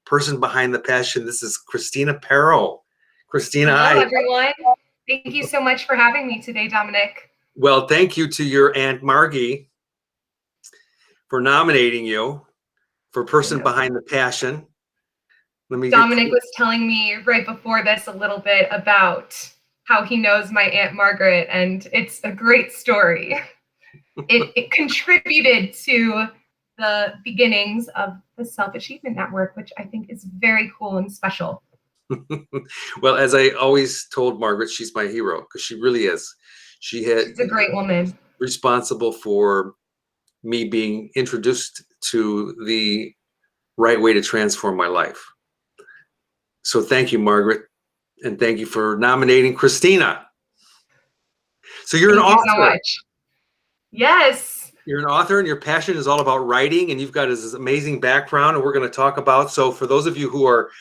person behind the passion. This is Kristina Parro. Kristina, hello, hi. Everyone. Thank you so much for having me today, Dominic. Well, thank you to your Aunt Margie for nominating you for person behind the passion. Dominic was telling me right before this a little bit about how he knows my Aunt Margaret, and it's a great story. It contributed to the beginnings of the Self-Achievement Network, which I think is very cool and special. Well, as I always told Margaret, she's my hero because she really is. She's a great woman. Responsible for me being introduced to the right way to transform my life. So thank you, Margaret, and thank you for nominating Kristina. So you're an author. Thank you so much. Yes. You're an author, and your passion is all about writing, and you've got this amazing background, and we're going to talk about. So for those of you who are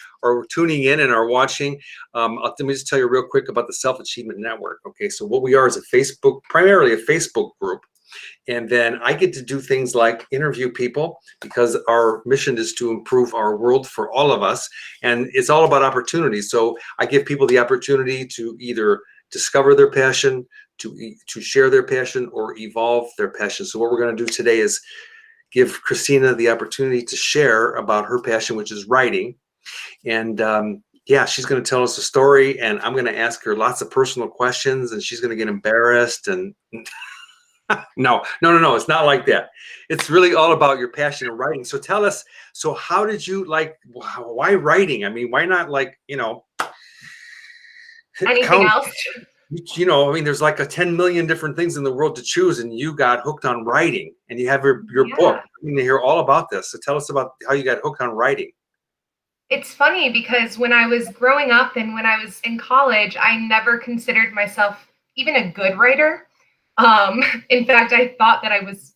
tuning in and are watching, let me just tell you real quick about the Self-Achievement Network. Okay, so what we are is a Facebook, primarily a Facebook group. And then I get to do things like interview people because our mission is to improve our world for all of us. And it's all about opportunities. So I give people the opportunity to either discover their passion, to share their passion, or evolve their passion. So what we're going to do today is give Kristina the opportunity to share about her passion, which is writing. And yeah, she's going to tell us a story, and I'm going to ask her lots of personal questions, and she's going to get embarrassed and No, it's not like that. It's really all about your passion in writing. So tell us, so how did you why writing? I mean, why not anything else? I mean, there's like 10 million different things in the world to choose, and you got hooked on writing, and you have your book. I mean, to hear all about this. So tell us about how you got hooked on writing. It's funny because when I was growing up and when I was in college, I never considered myself even a good writer. In fact, I thought that I was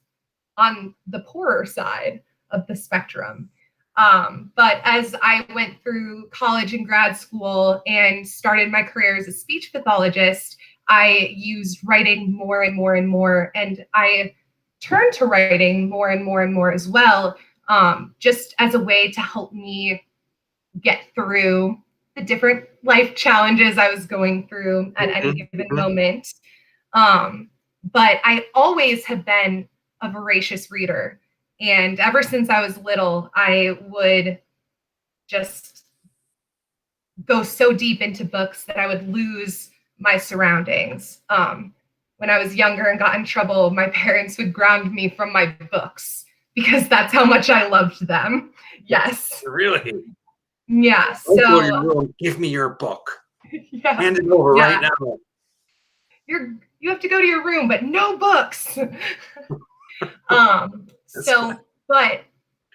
on the poorer side of the spectrum. But as I went through college and grad school and started my career as a speech pathologist, I used writing more and more and more. And I turned to writing more and more and more as well, just as a way to help me get through the different life challenges I was going through at any given moment. But I always have been a voracious reader. And ever since I was little, I would just go so deep into books that I would lose my surroundings. When I was younger and got in trouble, my parents would ground me from my books because that's how much I loved them. Yes. Really? Yeah. So give me your book. Yeah. Hand it over right now. You have to go to your room, but no books. But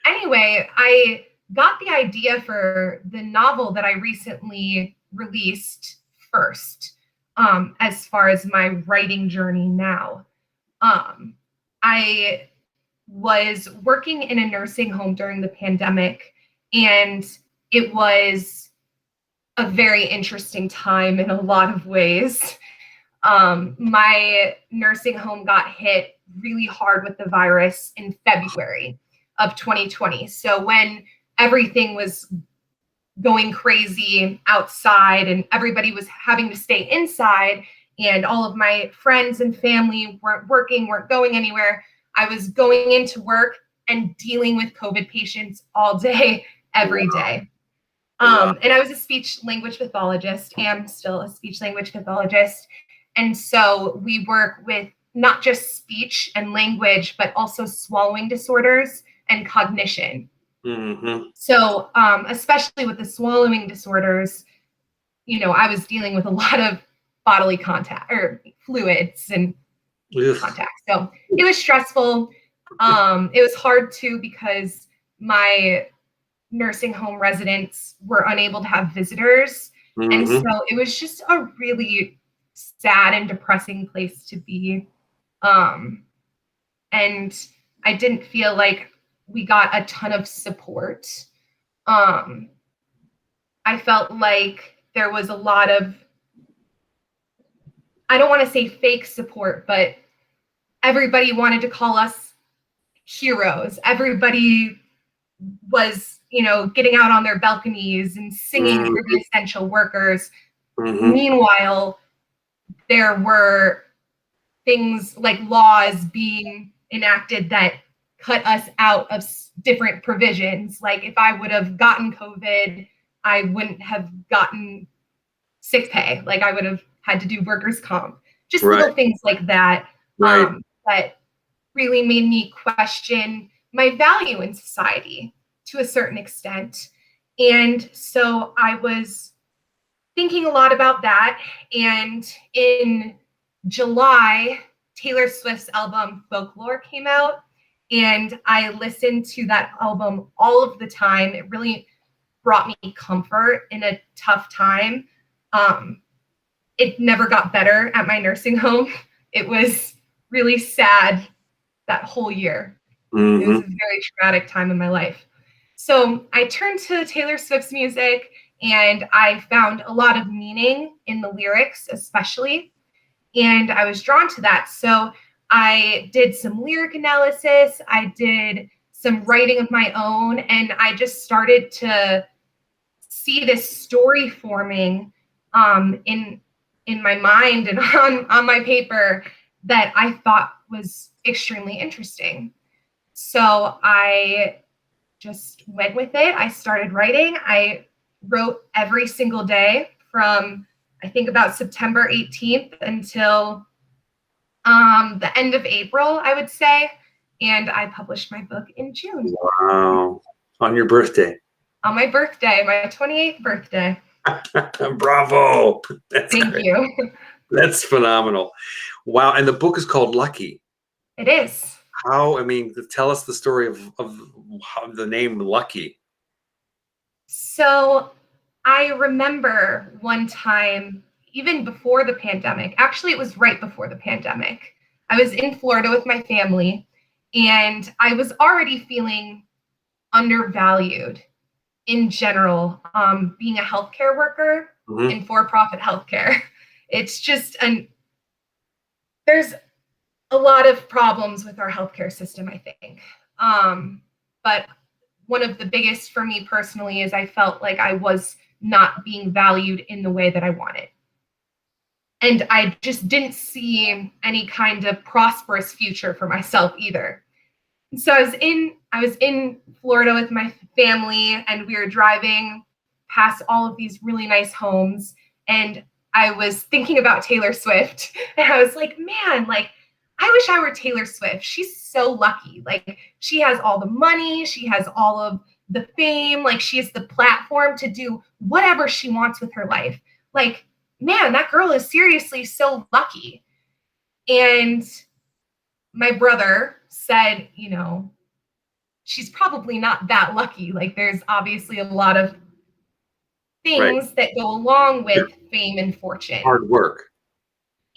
anyway, I got the idea for the novel that I recently released first, as far as my writing journey now. I was working in a nursing home during the pandemic, and it was a very interesting time in a lot of ways. My nursing home got hit really hard with the virus in February of 2020. So when everything was going crazy outside and everybody was having to stay inside and all of my friends and family weren't working, weren't going anywhere, I was going into work and dealing with COVID patients all day, every day. And I was a speech language pathologist, am still a speech language pathologist. And so we work with not just speech and language, but also swallowing disorders and cognition. So especially with the swallowing disorders, I was dealing with a lot of bodily contact or fluids and contact. So it was stressful. It was hard too because my nursing home residents were unable to have visitors. And so it was just a really sad and depressing place to be. And I didn't feel like we got a ton of support. I felt like there was a lot of, I don't want to say fake support, but everybody wanted to call us heroes. Everybody was, getting out on their balconies and singing Mm-hmm. for the essential workers. Mm-hmm. Meanwhile, there were things like laws being enacted that cut us out of different provisions. Like if I would have gotten COVID, I wouldn't have gotten sick pay. Like I would have had to do workers' comp. Just Right. little things like that Right. that really made me question my value in society to a certain extent. And so I was thinking a lot about that. And in July, Taylor Swift's album Folklore came out. And I listened to that album all of the time. It really brought me comfort in a tough time. It never got better at my nursing home. It was really sad that whole year. Mm-hmm. It was a very traumatic time in my life. So I turned to Taylor Swift's music and I found a lot of meaning in the lyrics, especially. And I was drawn to that. So I did some lyric analysis. I did some writing of my own. And I just started to see this story forming in my mind and on my paper that I thought was extremely interesting. So I just went with it. I started writing. I wrote every single day from I think about September 18th until the end of April, I would say. And I published my book in June. Wow. On your birthday. On my birthday, my 28th birthday. Bravo. Thank you. That's phenomenal. Wow. And the book is called Lucky. It is. How, tell us the story of how the name Lucky. So I remember one time, even before the pandemic, actually, it was right before the pandemic. I was in Florida with my family, and I was already feeling undervalued in general, being a healthcare worker in for-profit healthcare. It's just there's a lot of problems with our healthcare system, I think. But one of the biggest for me personally is I felt like I was not being valued in the way that I wanted. And I just didn't see any kind of prosperous future for myself either. And so I was in Florida with my family, and we were driving past all of these really nice homes, and I was thinking about Taylor Swift, and I was like, man, like I wish I were Taylor Swift. She's so lucky. Like she has all the money, she has all of the fame, like she has the platform to do whatever she wants with her life. Like, man, that girl is seriously so lucky. And my brother said, she's probably not that lucky. Like there's obviously a lot of things that go along with fame and fortune. Hard work.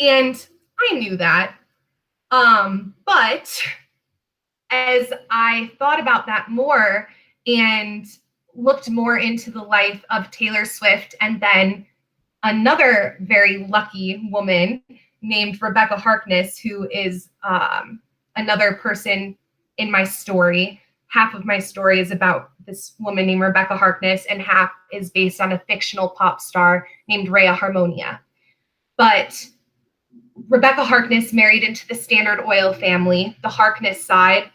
And I knew that. But as I thought about that more and looked more into the life of Taylor Swift and then another very lucky woman named Rebecca Harkness, who is another person in my story. Half of my story is about this woman named Rebecca Harkness, and half is based on a fictional pop star named Rhea Harmonia. But Rebecca Harkness married into the Standard Oil family, the Harkness side.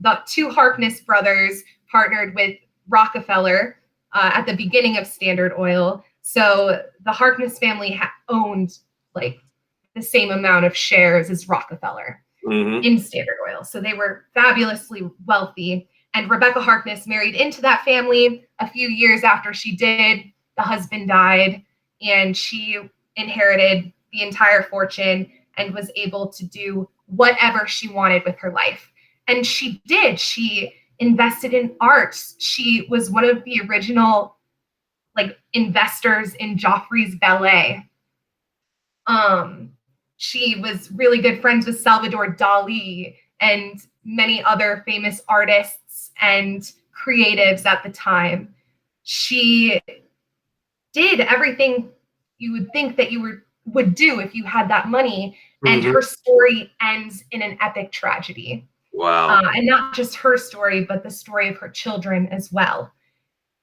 The two Harkness brothers partnered with Rockefeller at the beginning of Standard Oil. So the Harkness family owned like the same amount of shares as Rockefeller in Standard Oil. So they were fabulously wealthy. And Rebecca Harkness married into that family. A few years after she did, the husband died, and she inherited the entire fortune and was able to do whatever she wanted with her life. And she did. She invested in arts. She was one of the original investors in Joffrey's Ballet. She was really good friends with Salvador Dali and many other famous artists and creatives at the time. She did everything you would think that you would do if you had that money, and her story ends in an epic tragedy. Wow. And not just her story, but the story of her children as well.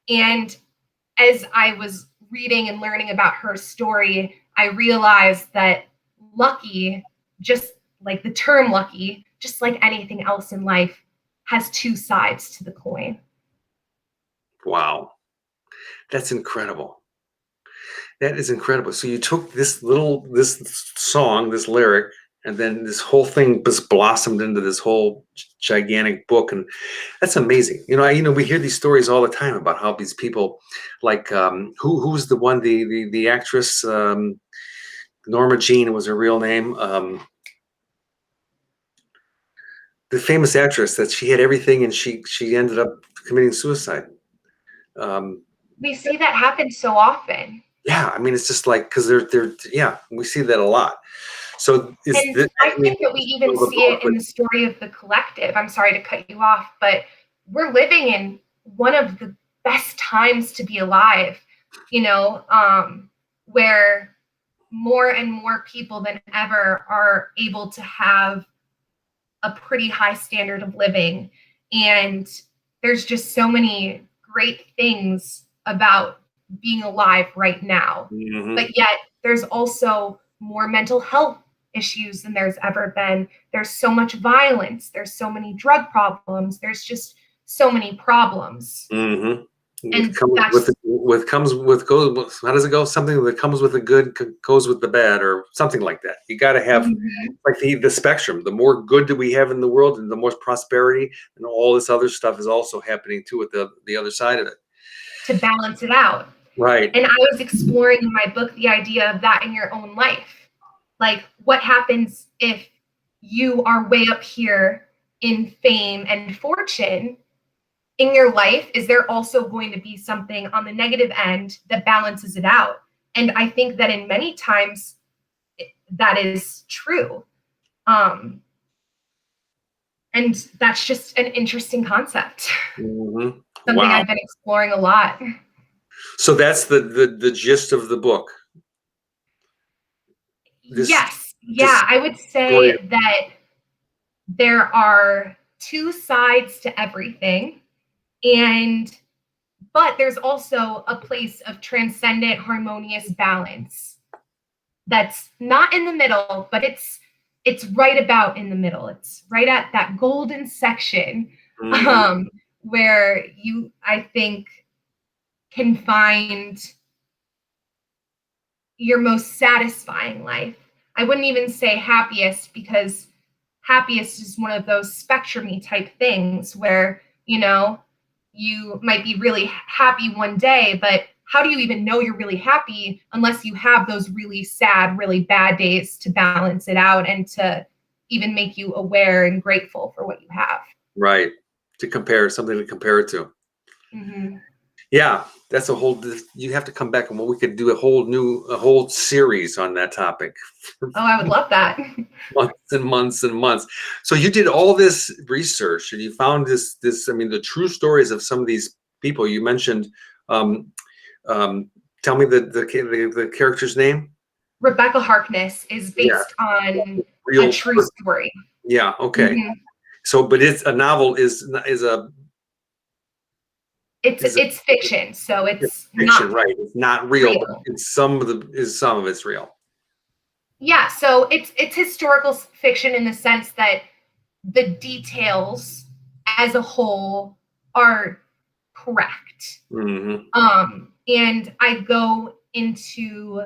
And as I was reading and learning about her story, I realized that lucky, just like the term lucky, just like anything else in life, has two sides to the coin. Wow. That's incredible. That is incredible. So you took this song, this lyric, and then this whole thing just blossomed into this whole gigantic book, and that's amazing. We hear these stories all the time about how these people, like who's the one, the actress, Norma Jean was her real name, the famous actress that she had everything and she ended up committing suicide. Um, We see that happen so often. yeah, I mean, it's just like, because yeah, we see that a lot. So And I think that we even see it in the story of the collective. I'm sorry to cut you off, but we're living in one of the best times to be alive, where more and more people than ever are able to have a pretty high standard of living. And there's just so many great things about being alive right now. Mhm. But yet there's also more mental health issues than there's ever been. There's so much violence. There's so many drug problems. There's just so many problems. Mm-hmm. And how does it go? Something that comes with the good goes with the bad, or something like that. You got to have like the spectrum. The more good that we have in the world, and the more prosperity, and all this other stuff is also happening too at the other side of it. To balance it out. Right. And I was exploring in my book the idea of that in your own life. Like, what happens if you are way up here in fame and fortune? In your life, is there also going to be something on the negative end that balances it out? And I think that in many times that is true. And that's just an interesting concept. Mm-hmm. Something Wow. I've been exploring a lot. So that's the gist of the book. Yes. Yeah, I would say that there are two sides to everything. But there's also a place of transcendent, harmonious balance that's not in the middle, but it's right about in the middle. It's right at that golden section, where you, I think, can find your most satisfying life. I wouldn't even say happiest, because happiest is one of those spectrum-y type things where, you might be really happy one day, but how do you even know you're really happy unless you have those really sad, really bad days to balance it out and to even make you aware and grateful for what you have? Right. Something to compare it to. Mm-hmm. Yeah, that's you have to come back, and we could do a whole series on that topic. Oh, I would love that. Months and months and months. So you did all this research, and you found this, I mean, the true stories of some of these people you mentioned. Tell me the character's name. Rebecca Harkness is based on a true story. Yeah. Okay. Mm-hmm. So, but it's a novel is a. It's fiction, so it's fiction, not right? It's not real. But it's some of it's real. Yeah, so it's historical fiction in the sense that the details as a whole are correct. Mm-hmm. And I go into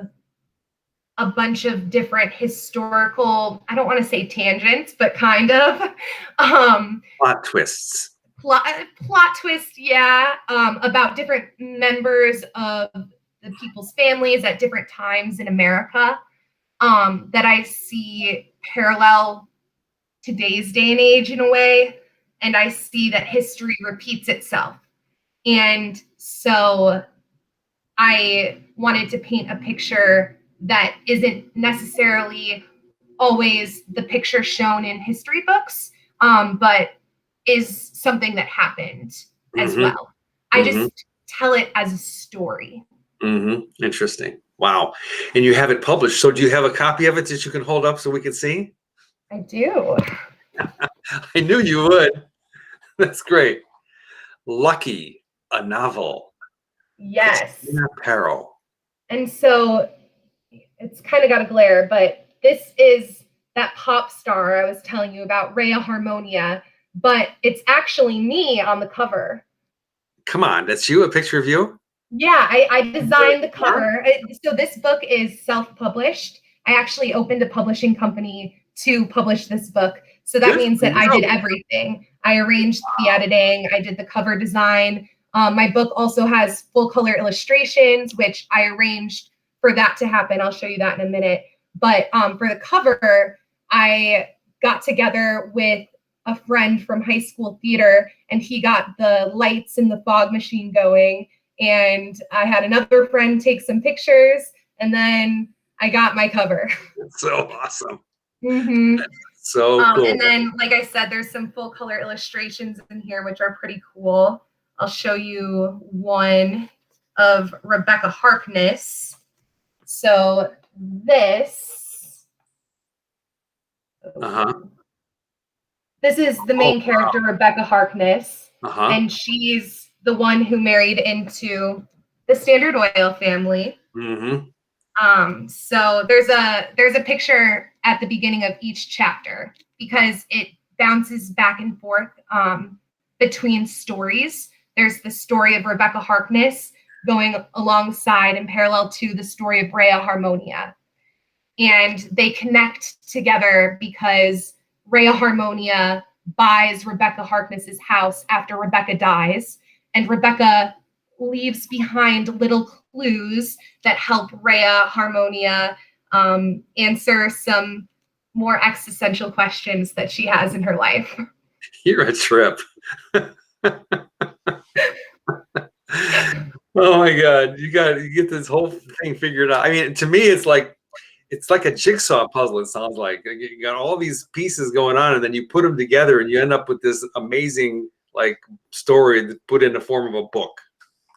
a bunch of different historical, I don't want to say tangents, but kind of plot twists. Plot twist, yeah, about different members of the people's families at different times in America, that I see parallel today's day and age in a way, and I see that history repeats itself. And so I wanted to paint a picture that isn't necessarily always the picture shown in history books, but is something that happened as well. I just tell it as a story. Interesting. Wow. And you have it published. So do you have a copy of it that you can hold up so we can see? I do. I knew you would. That's great. Lucky, a novel. Yes. Kristina Parro. And so it's kind of got a glare, but this is that pop star I was telling you about, Rhea Harmonia, but it's actually me on the cover. Come on, that's you? A picture of you? Yeah, I designed the cover. So this book is self-published. I actually opened a publishing company to publish this book. So that Good means for that I did you. everything. I arranged the editing, I did the cover design. My book also has full color illustrations, which I arranged for that to happen. I'll show you that in a minute. But for the cover, I got together with a friend from high school theater, and he got the lights and the fog machine going. And I had another friend take some pictures, and then I got my cover. That's so awesome. Mm-hmm. So cool. And then, like I said, there's some full color illustrations in here, which are pretty cool. I'll show you one of Rebecca Harkness. So this, Uh-huh. this is the main character, Rebecca Harkness, Uh-huh. and she's the one who married into the Standard Oil family. Mm-hmm. So there's a picture at the beginning of each chapter because it bounces back and forth between stories. There's the story of Rebecca Harkness going alongside and parallel to the story of Rhea Harmonia. And they connect together because Rhea Harmonia buys Rebecca Harkness's house after Rebecca dies, and Rebecca leaves behind little clues that help Rhea Harmonia answer some more existential questions that she has in her life. You're a trip. Oh my God. You get this whole thing figured out. I mean, to me, it's like a jigsaw puzzle, it sounds like. You got all these pieces going on, and then you put them together and you end up with this amazing like story put in the form of a book.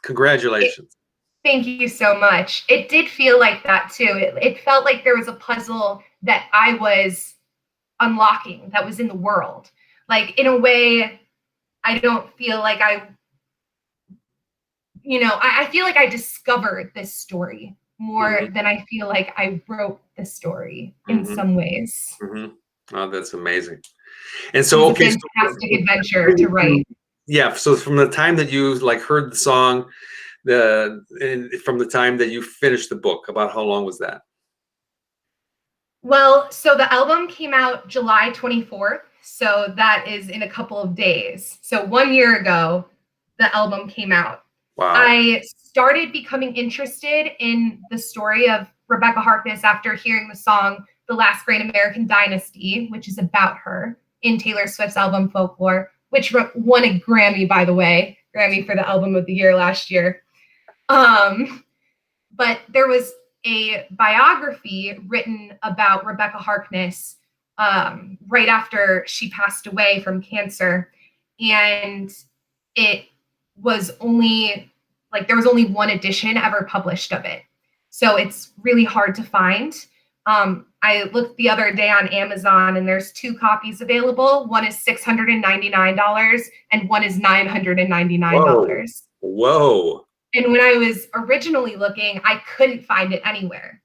Congratulations. Thank you so much. It did feel like that too. It felt like there was a puzzle that I was unlocking that was in the world. Like, in a way, I don't feel like I feel like I discovered this story more than I feel like I wrote the story in some ways. Oh, that's amazing. And It so, was okay, a fantastic adventure to write. yeah. So from the time that you like heard the song, from the time that you finished the book, about how long was that? Well, so the album came out July 24th. So that is in a couple of days. So 1 year ago, the album came out. Wow. I started becoming interested in the story of Rebecca Harkness after hearing the song The Last Great American Dynasty, which is about her, in Taylor Swift's album Folklore, which won a Grammy, by the way, Grammy for the album of the year last year. But there was a biography written about Rebecca Harkness right after she passed away from cancer. And it was only there was only one edition ever published of it. So it's really hard to find. I looked the other day on Amazon and there's 2 copies available. One is $699 and one is $999. Whoa. And when I was originally looking, I couldn't find it anywhere.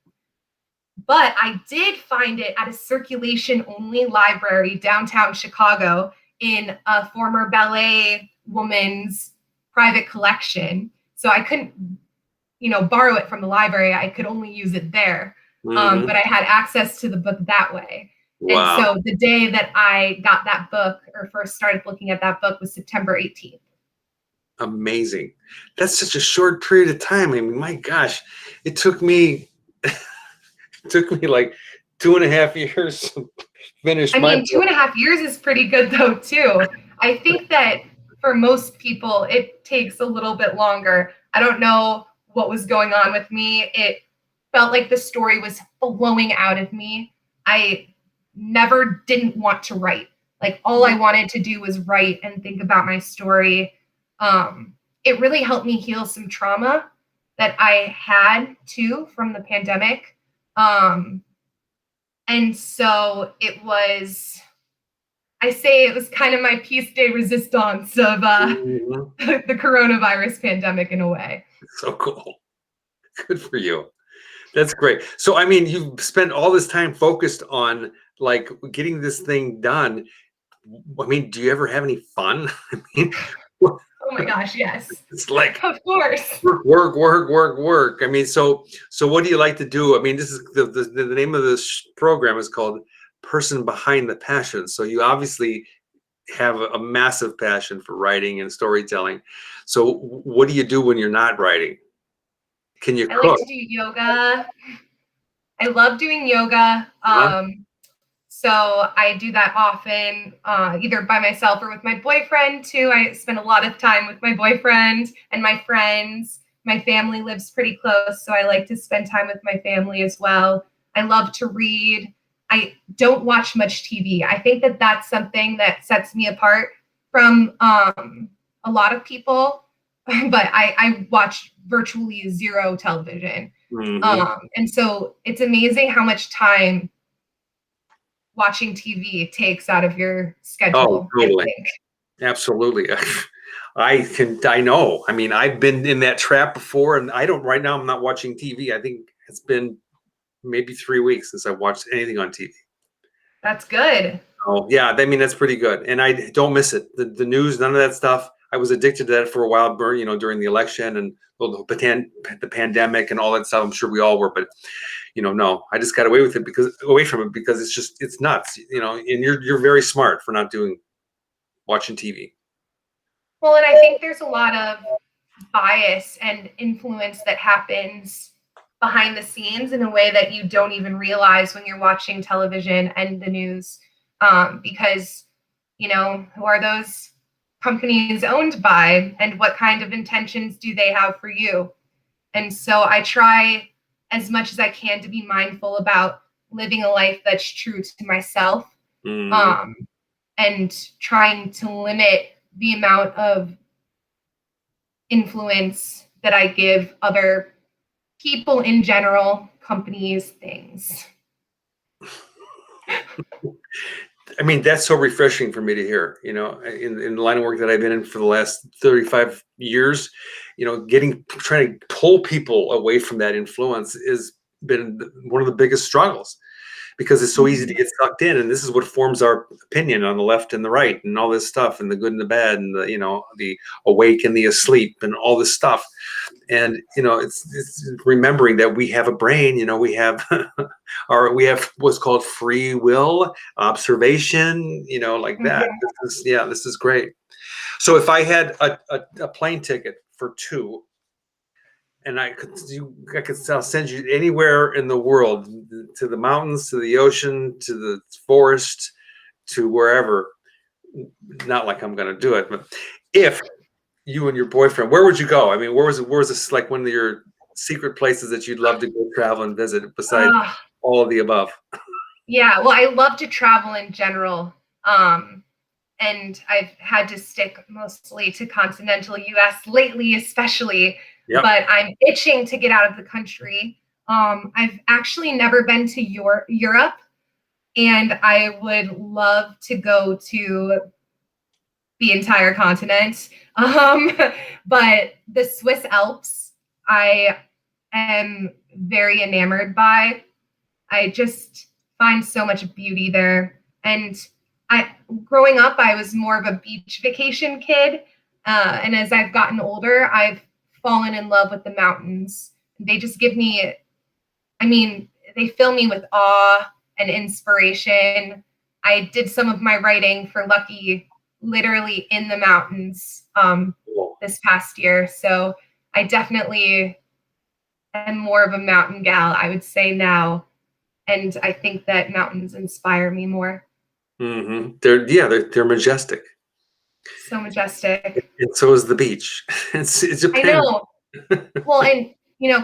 But I did find it at a circulation only library downtown Chicago in a former ballet woman's private collection. So I couldn't, borrow it from the library. I could only use it there. But I had access to the book that way. Wow. And so the day that I got that book or first started looking at that book was September 18th. Amazing. That's such a short period of time. I mean, my gosh, it took me like 2.5 years to finish. 2.5 years is pretty good though, too. I think that for most people, it takes a little bit longer. I don't know what was going on with me. It felt like the story was flowing out of me. I never didn't want to write. Like, all I wanted to do was write and think about my story. It really helped me heal some trauma that I had too from the pandemic. And so it was I say it was kind of my piece de resistance of Mhm. the coronavirus pandemic in a way. So cool. Good for you. That's great. So, I mean, you've spent all this time focused on like getting this thing done. I mean, do you ever have any fun? I mean, Oh my gosh, yes. it's like Of course. work, work, work, work, work. I mean, so what do you like to do? I mean, this is the name of this program is called Person Behind the Passion. So you obviously have a massive passion for writing and storytelling. So what do you do when you're not writing? Can you I like cook? to do yoga. I love doing yoga. Huh? So I do that often, either by myself or with my boyfriend too. I spend a lot of time with my boyfriend and my friends. My family lives pretty close, so I like to spend time with my family as well. I love to read. I don't watch much TV. I think that that's something that sets me apart from a lot of people, but I watch virtually zero television. Hmm. And so it's amazing how much time watching TV takes out of your Oh, schedule, I totally. think. Absolutely. I know. I mean, I've been in that trap before and I don't, right now, I'm not watching TV. I think it's been maybe 3 weeks since I watched anything on TV. That's good. Oh, yeah. I mean, that's pretty good. And I don't miss it. The news, none of that stuff. I was addicted to that for a while, during the election and the pandemic and all that stuff. I'm sure we all were, but no, I just got away from it because it's nuts, and you're very smart for not watching TV. Well, and I think there's a lot of bias and influence that happens behind the scenes in a way that you don't even realize when you're watching television and the news. Because, who are those companies owned by and what kind of intentions do they have for you? And so I try as much as I can to be mindful about living a life that's true to myself, Mhm. um, and trying to limit the amount of influence that I give other people in general, companies, things. I mean, that's so refreshing for me to hear, in the line of work that I've been in for the last 35 years, trying to pull people away from that influence has been one of the biggest struggles because it's so easy to Mhm. get sucked in. And this is what forms our opinion on the left and the right and all this stuff and the good and the bad and the awake and the asleep and all this stuff. And it's remembering that we have a brain, we have we have what's called free will, observation, like that. Mhm. This is great. So if I had a plane ticket for two and I'll send you anywhere in the world, to the mountains, to the ocean, to the forest, to wherever, not like I'm going to do it, but if you and your boyfriend, where would you go? I mean, where was this like one of your secret places that you'd love to go travel and visit besides Uh, all of the above? yeah, well, I love to travel in general. And I've had to stick mostly to continental US lately, especially, Yep. but I'm itching to get out of the country. I've actually never been to Europe, and I would love to go to the entire continent. But the Swiss Alps, I am very enamored by. I just find so much beauty there. And growing up, I was more of a beach vacation kid. And as I've gotten older, I've fallen in love with the mountains. They just give me, I mean, they fill me with awe and inspiration. I did some of my writing for Lucky literally in the mountains Cool. this past year. So I definitely am more of a mountain gal, I would say now. And I think that mountains inspire me more. Hmm. They're majestic, So majestic. and so is the beach. It I depends. know. Well, and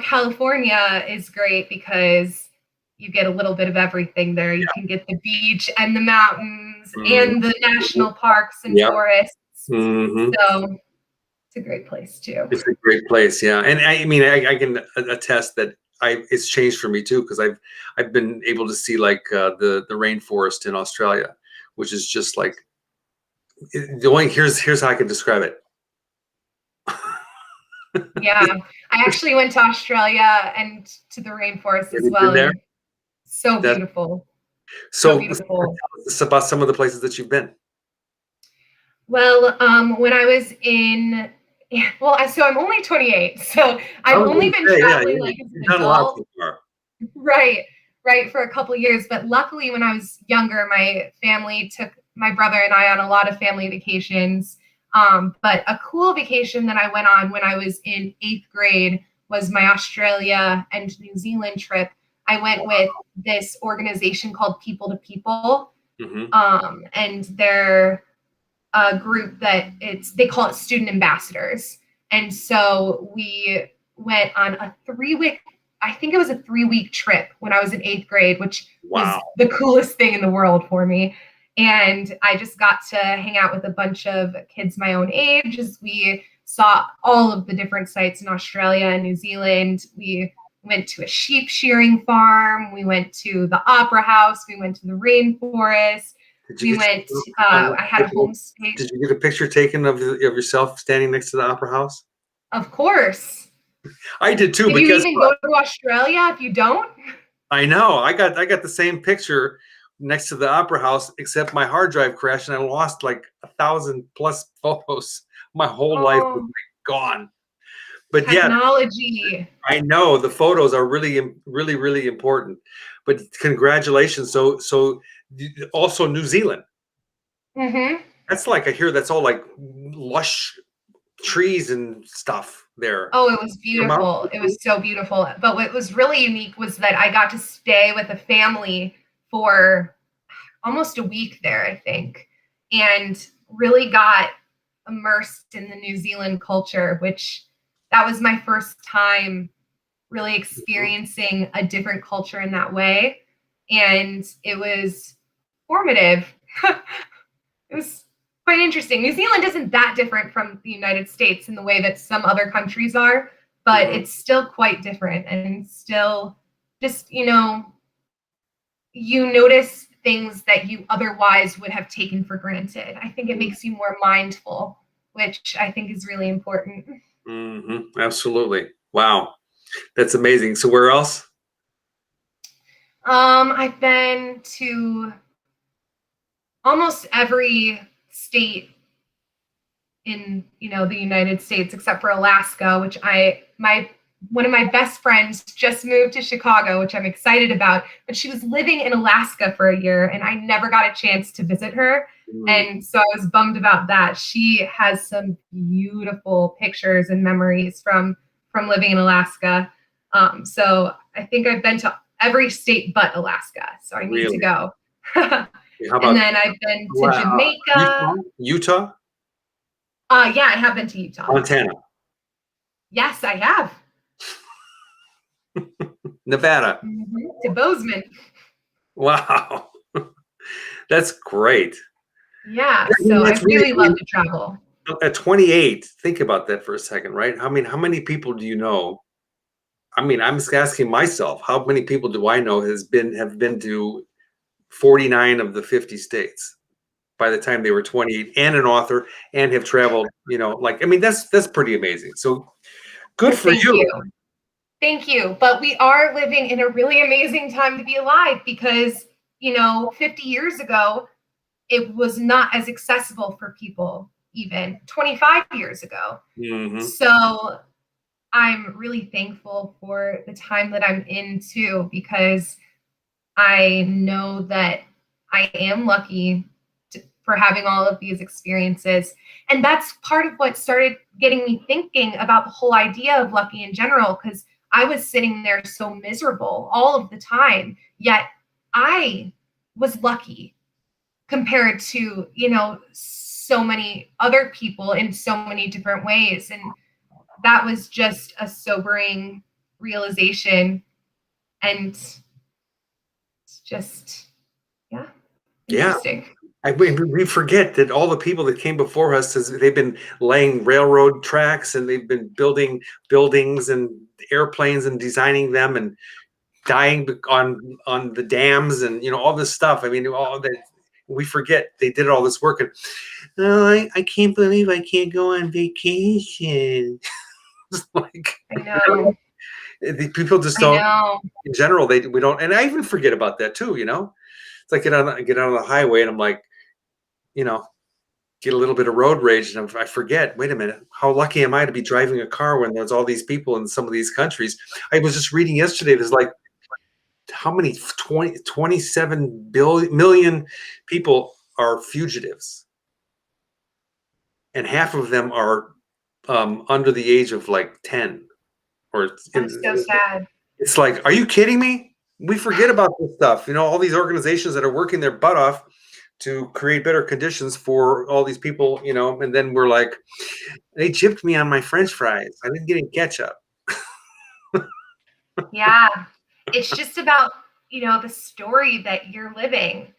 California is great because you get a little bit of everything there. You can get the beach and the mountains Mhm. and the national parks and Yep. forests. Hmm. So it's a great place too. It's a great place, yeah. And I mean, I can attest that it's changed for me too because I've been able to see like the rainforest in Australia, which is just like Here's how I can describe it. Yeah, I actually went to Australia and to the rainforest Have as you been well, there? and so That's beautiful, so so. Tell beautiful. us about some of the places that you've been. Well, when I was in, so I'm only 28, so I I've was only going to been say, yeah, traveling like as you've an done a lot adult. so far. Right, right, for a couple years. But luckily, when I was younger, my family took my brother and I on a lot of family vacations. But a cool vacation that I went on when I was in 8th grade was my Australia and New Zealand trip. I went with this organization called People to People, Hmm. and they're a group that they call it student ambassadors. And so we went on a 3 week, I think it was a 3 week trip when I was in 8th grade, which was Wow. the coolest thing in the world for me. And I just got to hang out with a bunch of kids my own age as we saw all of the different sites in Australia and New Zealand. We went to a sheep shearing farm. We went to the opera house. We went to the rainforest. Did you We get went, I had a homestay. Did you get a picture taken of yourself standing next to the opera house? Of course. I did too, Did but you guess even what? go to Australia if you don't? I know. I got the same picture next to the opera house, except my hard drive crashed and I lost like 1,000+ photos. My whole life was Oh, like gone. But yeah, technology. I know the photos are really important. But congratulations. So also New Zealand. Hmm. That's like I hear that's all like lush trees and stuff there. Oh, it was Your mountains beautiful. are It cool? was so beautiful. But what was really unique was that I got to stay with a family for almost a week there, I think, and really got immersed in the New Zealand culture, which that was my first time really experiencing a different culture in that way. And it was formative. It was quite interesting. New Zealand isn't that different from the United States in the way that some other countries are, but Mhm. it's still quite different and still just, you notice things that you otherwise would have taken for granted. I think it makes you more mindful, which I think is really important. Absolutely. Wow. That's amazing. So where else? I've been to almost every state in the United States except for Alaska, which my one of my best friends just moved to Chicago, which I'm excited about, but she was living in Alaska for a year and I never got a chance to visit her. Mm, And so I was bummed about that. She has some beautiful pictures and memories from living in Alaska. So I think I've been to every state but Alaska. So I need to really? go. How And about then I've been to wow, Jamaica. Utah? Utah? Yeah, I have been to Utah. Montana? Yes, I have. Nevada? To Bozeman. Wow. That's great. Yeah, I mean, so I that's really, really love to travel. at 28, think about that for a second, right? I mean, how many people do you know? I mean, I'm just asking myself, how many people do I know have been to 49 of the 50 states by the time they were 28 and an author and have traveled, like I mean that's pretty amazing. So good Well, for thank you. you. Thank you. But we are living in a really amazing time to be alive because, 50 years ago, it was not as accessible for people, even 25 years ago. Hmm. So I'm really thankful for the time that I'm in too, because I know that I am lucky for having all of these experiences. And that's part of what started getting me thinking about the whole idea of lucky in general, because I was sitting there so miserable all of the time, yet I was lucky compared to, so many other people in so many different ways. And that was just a sobering realization. And it's just, yeah, Yeah. interesting. We forget that all the people that came before us, they've been laying railroad tracks and they've been building buildings and airplanes and designing them and dying on the dams and all this stuff. I mean, all that we forget they did all this work, and oh, I can't believe I can't go on vacation. It's like, I really? know. The people just I don't, know. in general, we don't, and I even forget about that too, It's like get on the highway and I'm like, you know, get a little bit of road rage and I forget, wait a minute, how lucky am I to be driving a car when there's all these people in some of these countries? I was just reading yesterday, there's like how many 27 million people are fugitives, and half of them are under the age of like 10 or I'm so sad. it's like, are you kidding me? We forget about this stuff. All these organizations that are working their butt off to create better conditions for all these people, and then we're like, they gypped me on my French fries. I didn't get any ketchup. Yeah. It's just about, the story that you're living.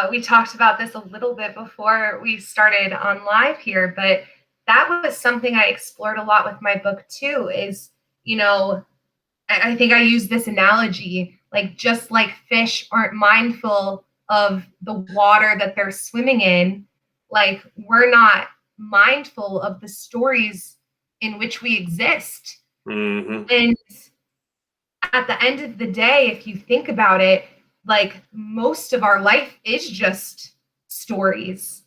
We talked about this a little bit before we started on live here, but that was something I explored a lot with my book too, is, I think I use this analogy, like just like fish aren't mindful of the water that they're swimming in, like we're not mindful of the stories in which we exist. Mm-hmm. And at the end of the day, if you think about it, like most of our life is just stories.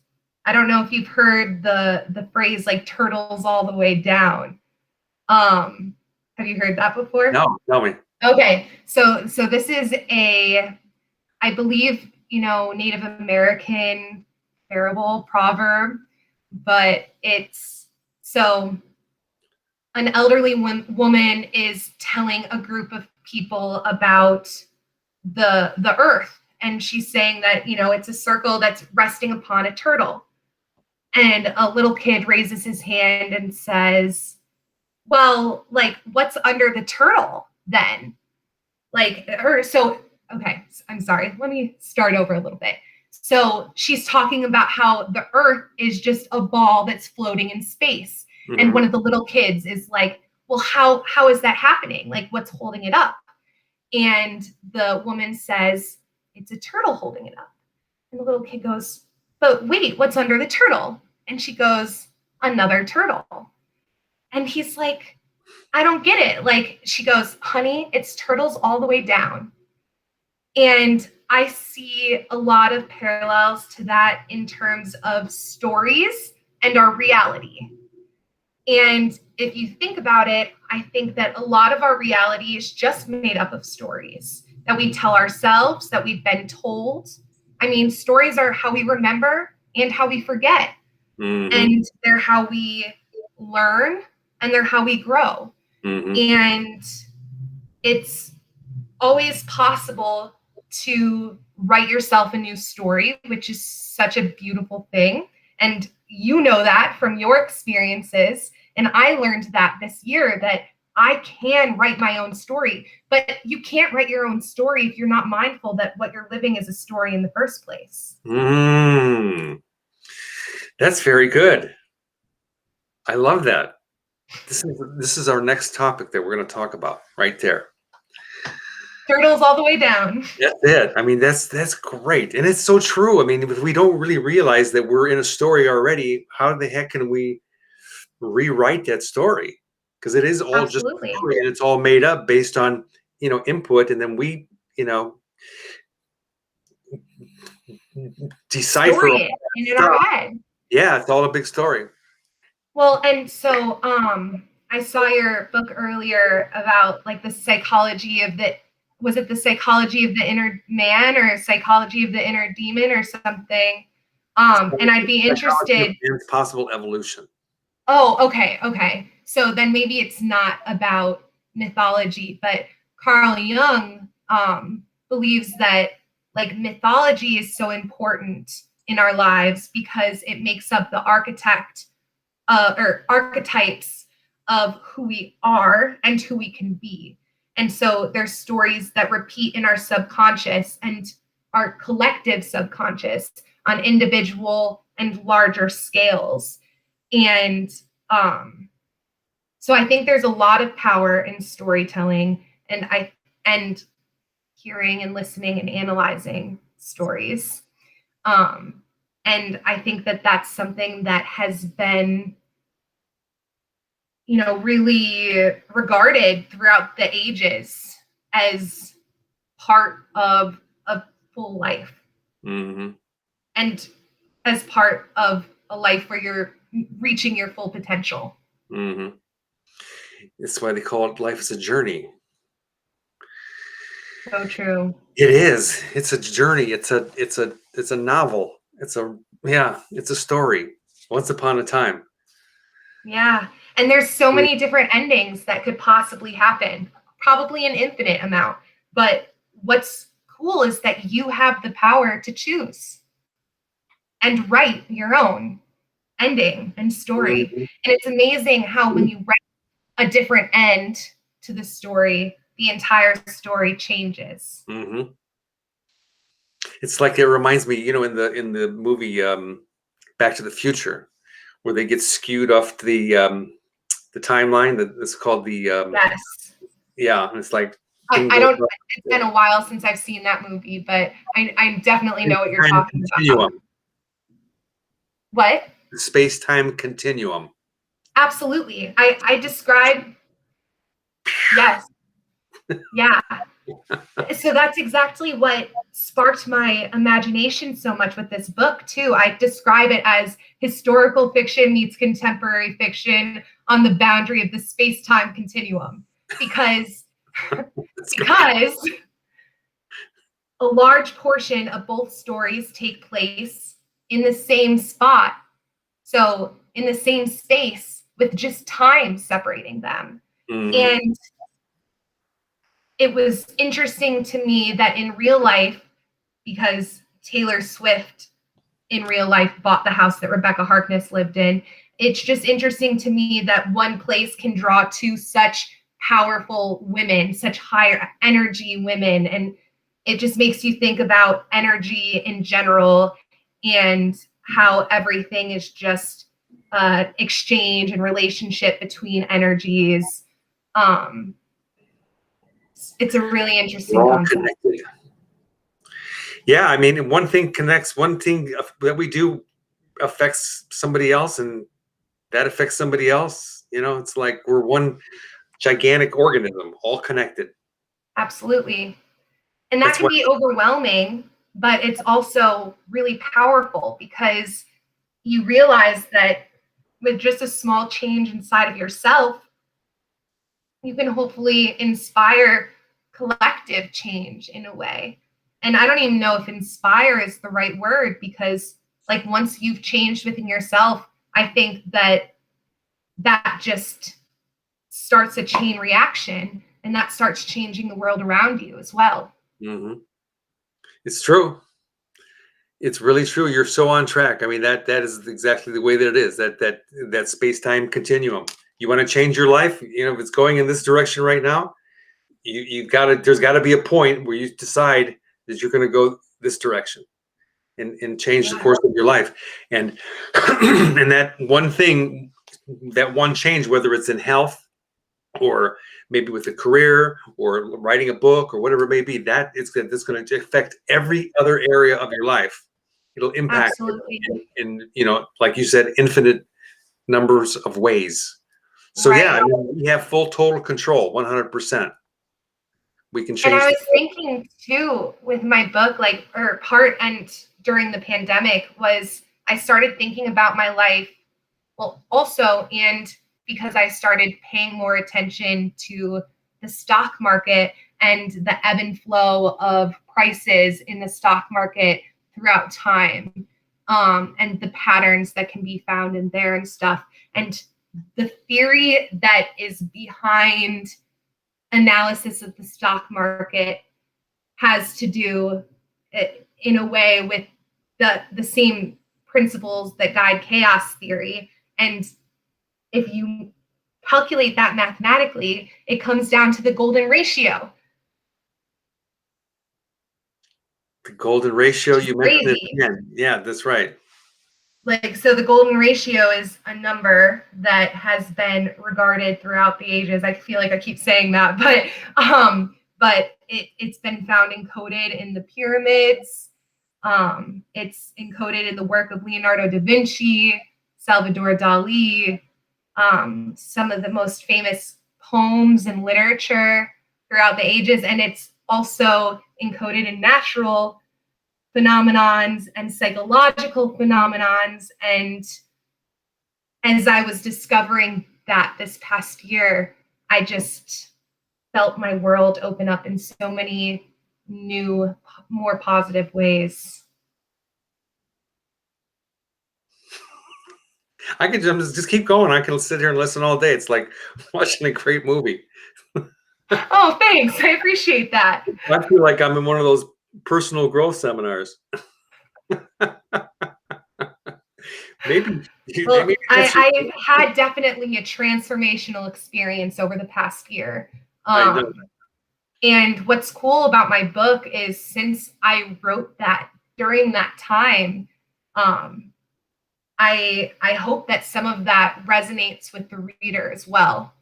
I don't know if you've heard the phrase like turtles all the way down. Have you heard that before? No, tell me. Okay, so this is I believe, Native American parable proverb, but it's so an elderly woman is telling a group of people about the earth, and she's saying that it's a circle that's resting upon a turtle, and a little kid raises his hand and says, well, like what's under the turtle then? Okay, I'm sorry, let me start over a little bit. So she's talking about how the earth is just a ball that's floating in space. Mm-hmm. And one of the little kids is like, well, how is that happening? Like, what's holding it up? And the woman says, it's a turtle holding it up. And the little kid goes, but wait, what's under the turtle? And she goes, another turtle. And he's like, I don't get it. Like, she goes, honey, it's turtles all the way down. And I see a lot of parallels to that in terms of stories and our reality. And if you think about it, I think that a lot of our reality is just made up of stories that we tell ourselves, that we've been told. I mean, stories are how we remember and how we forget. Mm-hmm. And they're how we learn and they're how we grow. Mm-hmm. And it's always possible to write yourself a new story, which is such a beautiful thing. And you know that from your experiences. And I learned that this year, that I can write my own story, but you can't write your own story if you're not mindful that what you're living is a story in the first place. That's very good. I love that. This is our next topic that we're going to talk about right there. Turtles all the way down. That's it. I mean, that's great. And it's so true. I mean, if we don't really realize that we're in a story already, how the heck can we rewrite that story? Because it is all Absolutely. Just a story, and it's all made up based on, input, and then we, decipher story it in our head. Yeah, it's all a big story. Well, and so I saw your book earlier about like the psychology of was it the psychology of the inner man or psychology of the inner demon or something? And I'd be interested. It's possible evolution. Oh, okay. So then maybe it's not about mythology, but Carl Jung believes that like mythology is so important in our lives because it makes up the archetypes of who we are and who we can be. And so there's stories that repeat in our subconscious and our collective subconscious on individual and larger scales. And so I think there's a lot of power in storytelling and hearing and listening and analyzing stories. And I think that that's something that has been, really regarded throughout the ages as part of a full life, and as part of a life where you're reaching your full potential. That's why they call it life is a journey. So true. It is. It's a journey. It's a novel. It's a story. Once upon a time. Yeah. And there's so many different endings that could possibly happen, probably an infinite amount. But what's cool is that you have the power to choose and write your own ending and story. And it's amazing how when you write a different end to the story, the entire story changes. It's like, it reminds me, in the movie Back to the Future, where they get skewed off the timeline. That's called the Yes. yeah. And it's like, I don't. It's been a while since I've seen that movie, but I definitely know what you're talking about. What? The space-time continuum. Absolutely. I describe. Yes. Yeah. So that's exactly what sparked my imagination so much with this book too. I describe it as historical fiction meets contemporary fiction on the boundary of the space-time continuum, because a large portion of both stories take place in the same spot. So in the same space with just time separating them. And it was interesting to me that in real life, because Taylor Swift in real life bought the house that Rebecca Harkness lived in, it's just interesting to me that one place can draw two such powerful women, such higher energy women. And it just makes you think about energy in general and how everything is just exchange and relationship between energies. It's a really interesting concept. Connected. Yeah, I mean, one thing connects, one thing that we do affects somebody else, and that affects somebody else. It's like we're one gigantic organism, all connected. Absolutely. And that can be overwhelming, but it's also really powerful, because you realize that with just a small change inside of yourself, you can hopefully inspire collective change in a way. And I don't even know if inspire is the right word, because like once you've changed within yourself, I think that just starts a chain reaction, and that starts changing the world around you as well. It's true. It's really true. You're so on track. I mean, that is exactly the way that it is. That space-time continuum. You want to change your life, if it's going in this direction right now, there's got to be a point where you decide that you're going to go this direction and change the course of your life. And and that one thing, that one change, whether it's in health or maybe with a career or writing a book or whatever it may be, that's going to affect every other area of your life. It'll impact in like you said, infinite numbers of ways. So yeah, I mean, we have full total control, 100%. We can change. And I was thinking too with my book, during the pandemic, was I started thinking about my life. Well, also, and because I started paying more attention to the stock market and the ebb and flow of prices in the stock market throughout time, and the patterns that can be found in there and stuff. And the theory that is behind analysis of the stock market has to do in a way with the same principles that guide chaos theory. And if you calculate that mathematically, it comes down to the golden ratio. The golden ratio, you mentioned it again. Yeah, that's right. So the golden ratio is a number that has been regarded throughout the ages. I feel like I keep saying that, but it's been found encoded in the pyramids, It's encoded in the work of Leonardo da Vinci, Salvador Dali, some of the most famous poems and literature throughout the ages, and it's also encoded in natural phenomenons and psychological phenomenons. And as I was discovering that this past year, I just felt my world open up in so many new, more positive ways. I can just keep going. I can sit here and listen all day. It's like watching a great movie. Oh, thanks. I appreciate that. I feel like I'm in one of those personal growth seminars. Maybe, Well, maybe that's your, I've had definitely a transformational experience over the past year. I know. And what's cool about my book is since I wrote that during that time, I hope that some of that resonates with the reader as well.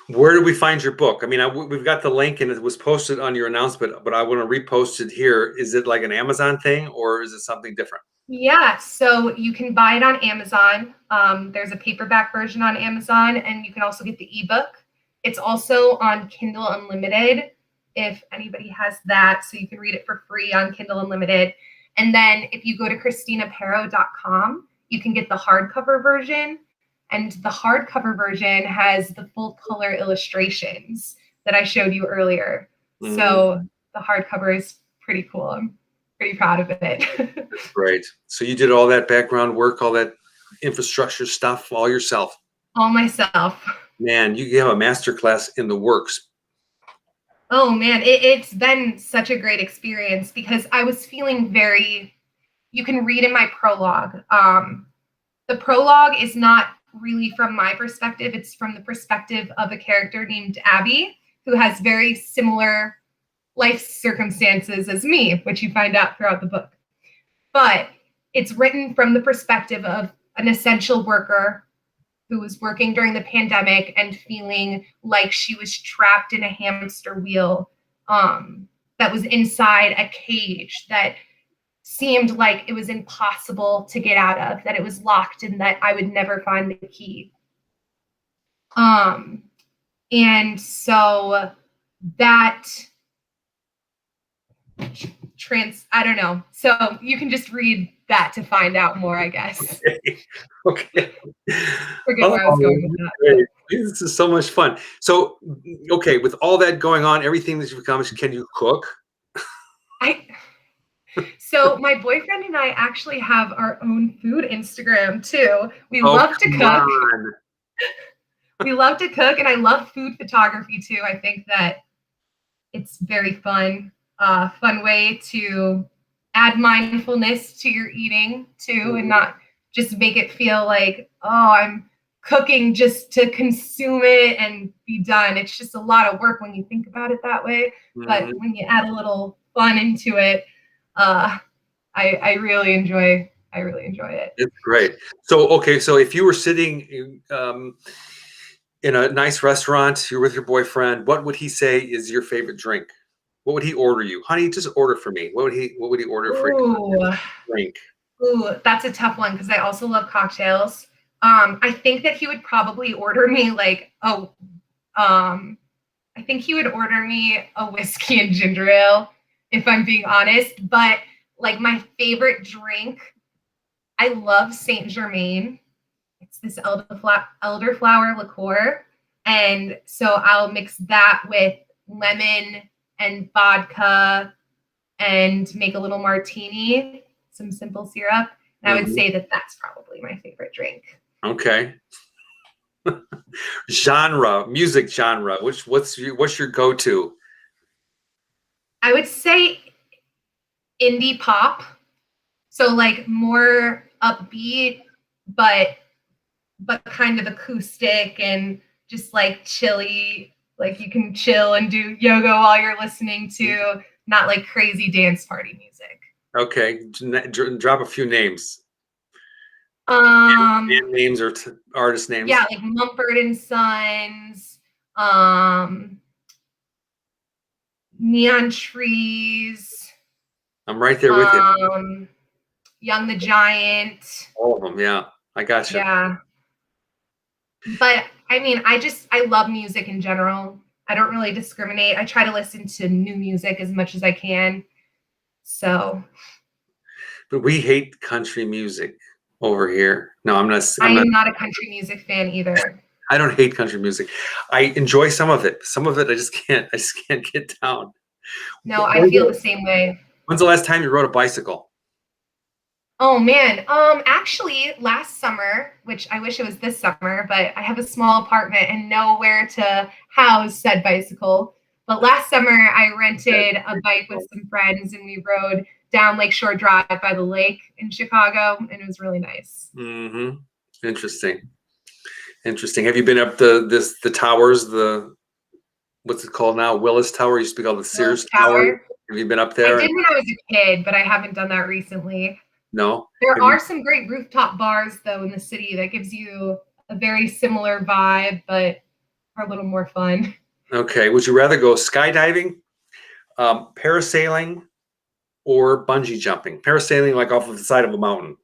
Where do we find your book? I mean, we've got the link and it was posted on your announcement, but I want to repost it here. Is it like an Amazon thing or is it something different? Yeah, so you can buy it on Amazon. There's a paperback version on Amazon, and you can also get the ebook. It's also on Kindle Unlimited, if anybody has that, so you can read it for free on Kindle Unlimited. And then if you go to KristinaParro.com, you can get the hardcover version. And the hardcover version has the full color illustrations that I showed you earlier. Mm-hmm. So the hardcover is pretty cool. I'm pretty proud of it. Great. So you did all that background work, all that infrastructure stuff, all yourself. All myself. Man, you have a masterclass in the works. Oh man, it's been such a great experience because I was feeling you can read in my prologue. The prologue is not really from my perspective. It's from the perspective of a character named Abby, who has very similar life circumstances as me, which you find out throughout the book. But it's written from the perspective of an essential worker who was working during the pandemic and feeling like she was trapped in a hamster wheel that was inside a cage that seemed like it was impossible to get out of, that it was locked and that I would never find the key. And so that I don't know. So you can just read that to find out more, I guess. Okay. Forget where I was going with that. This is so much fun. So, okay, with all that going on, everything that you've accomplished, can you cook? So my boyfriend and I actually have our own food Instagram too. We Oh, love to come cook. on. We love to cook, and I love food photography too. I think that it's very fun, fun way to add mindfulness to your eating too, and not just make it feel like, oh, I'm cooking just to consume it and be done. It's just a lot of work when you think about it that way. But when you add a little fun into it, I really enjoy it. It's great. So, okay, so if you were sitting in a nice restaurant, you're with your boyfriend, what would he say is your favorite drink? What would he order you? Honey, just order for me. What would he order for you? Drink. Ooh, that's a tough one because I also love cocktails. I think that he would probably order me I think he would order me a whiskey and ginger ale, if I'm being honest. But like my favorite drink, I love Saint Germain. It's this elderflower liqueur. And so I'll mix that with lemon and vodka and make a little martini, some simple syrup. And I would say that that's probably my favorite drink. Okay. Music genre. What's your go-to? I would say indie pop. So like more upbeat, but kind of acoustic and just like chilly, like you can chill and do yoga while you're listening to, not like crazy dance party music. Okay, drop a few names. Band names or artist names. Yeah, like Mumford and Sons, Neon Trees, I'm right there with you. Young the Giant. All of them. Yeah, I got you. Yeah. But I mean, I love music in general. I don't really discriminate. I try to listen to new music as much as I can. So But we hate country music over here. No, I'm not. I I'm not. am not a country music fan either. I don't hate country music. I enjoy some of it. Some of it I just can't. I just can't get down. No, I feel the same way. When's the last time you rode a bicycle? Oh man. Actually last summer, which I wish it was this summer, but I have a small apartment and nowhere to house said bicycle. But last summer I rented a bike with some friends and we rode down Lakeshore Drive by the lake in Chicago, and it was really nice. Mm-hmm. Interesting. Interesting. Have you been up the towers, what's it called now? Willis Tower used to be called the Sears Tower. Have you been up there? I did when I was a kid, but I haven't done that recently. No. There are some great rooftop bars though in the city that gives you a very similar vibe, but are a little more fun. Okay. Would you rather go skydiving, parasailing, or bungee jumping? Parasailing like off of the side of a mountain.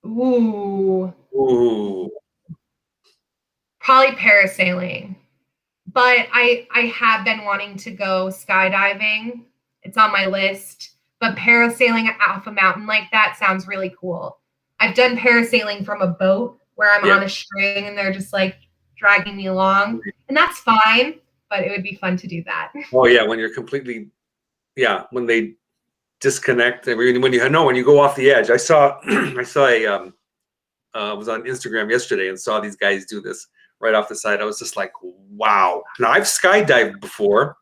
Ooh. Ooh. Probably parasailing. But I have been wanting to go skydiving. It's on my list. But parasailing off a mountain like that sounds really cool. I've done parasailing from a boat where I'm on a string and they're just like dragging me along. And that's fine, but it would be fun to do that. Oh yeah, when you're completely, when they disconnect. I mean, when you go off the edge. I saw I was on Instagram yesterday and saw these guys do this right off the side. I was just like, wow. Now I've skydived before,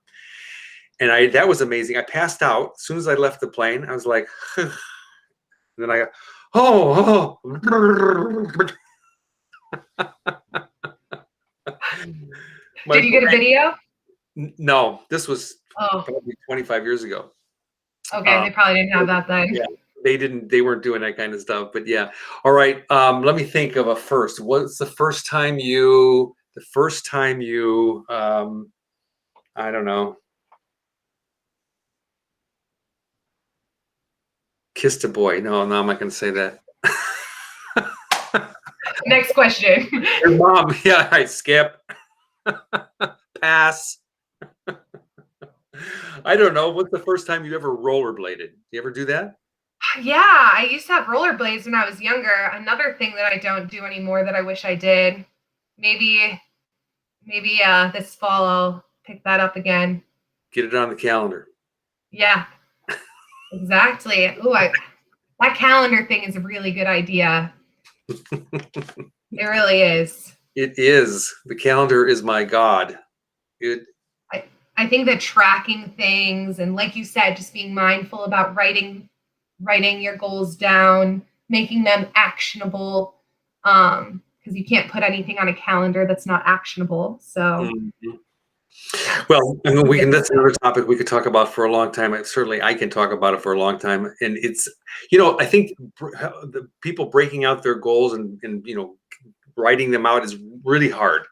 and that was amazing. I passed out as soon as I left the plane. I was like, and then I go, oh. Did you get a video? No, this was probably 25 years ago. Okay, they probably didn't have that then. Yeah, they weren't doing that kind of stuff. But yeah. All right. Let me think of a first. What's the first time you I don't know, kissed a boy? No, I'm not gonna say that. Next question. Your mom. Yeah, I skip. Pass. I don't know. What's the first time you ever rollerbladed? You ever do that? Yeah, I used to have rollerblades when I was younger. Another thing that I don't do anymore that I wish I did. Maybe this fall I'll pick that up again. Get it on the calendar. Yeah, exactly. Ooh, that calendar thing is a really good idea. It really is. It is. The calendar is my god. I think that tracking things and, like you said, just being mindful about writing your goals down, making them actionable, because you can't put anything on a calendar that's not actionable. So, well, I mean, that's another topic we could talk about for a long time. Certainly, I can talk about it for a long time. And it's, I think the people breaking out their goals and writing them out is really hard.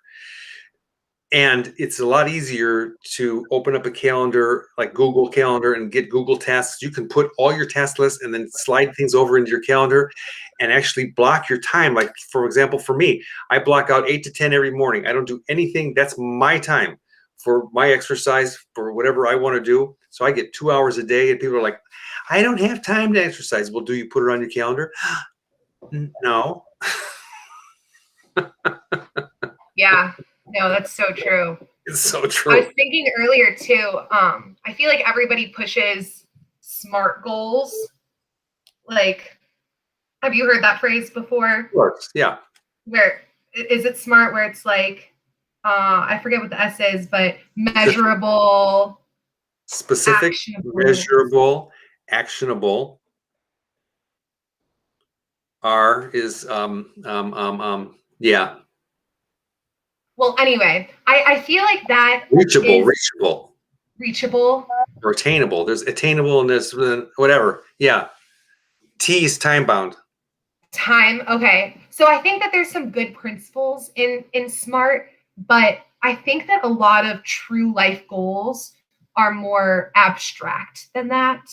And it's a lot easier to open up a calendar like Google Calendar and get Google Tasks. You can put all your task lists and then slide things over into your calendar and actually block your time. Like, for example, for me, I block out 8 to 10 every morning. I don't do anything. That's my time for my exercise, for whatever I want to do. So I get 2 hours a day, and people are like, I don't have time to exercise. Well, do you put it on your calendar? No. Yeah. No, that's so true. It's so true. I was thinking earlier too, I feel like everybody pushes SMART goals. Like, have you heard that phrase before? Of course, yeah. Where is it SMART where it's like, I forget what the S is, but measurable, specific, measurable, actionable. R is yeah. Well, anyway, I feel like that reachable, or attainable. There's attainable and there's whatever. Yeah. T is time bound. Okay. So I think that there's some good principles in SMART, but I think that a lot of true life goals are more abstract than that.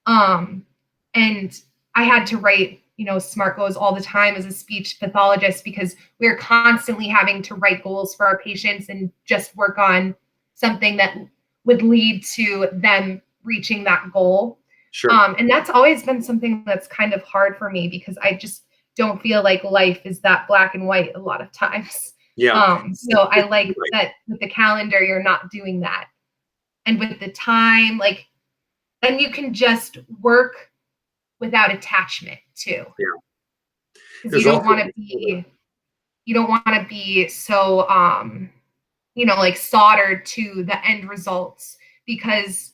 And I had to write, SMART goals all the time as a speech pathologist because we are constantly having to write goals for our patients and just work on something that would lead to them reaching that goal. Sure. And that's always been something that's kind of hard for me because I just don't feel like life is that black and white a lot of times. Yeah. So I like that with the calendar, you're not doing that. And with the time, like, then you can just work without attachment too. Yeah. Because you don't want to be so like soldered to the end results, because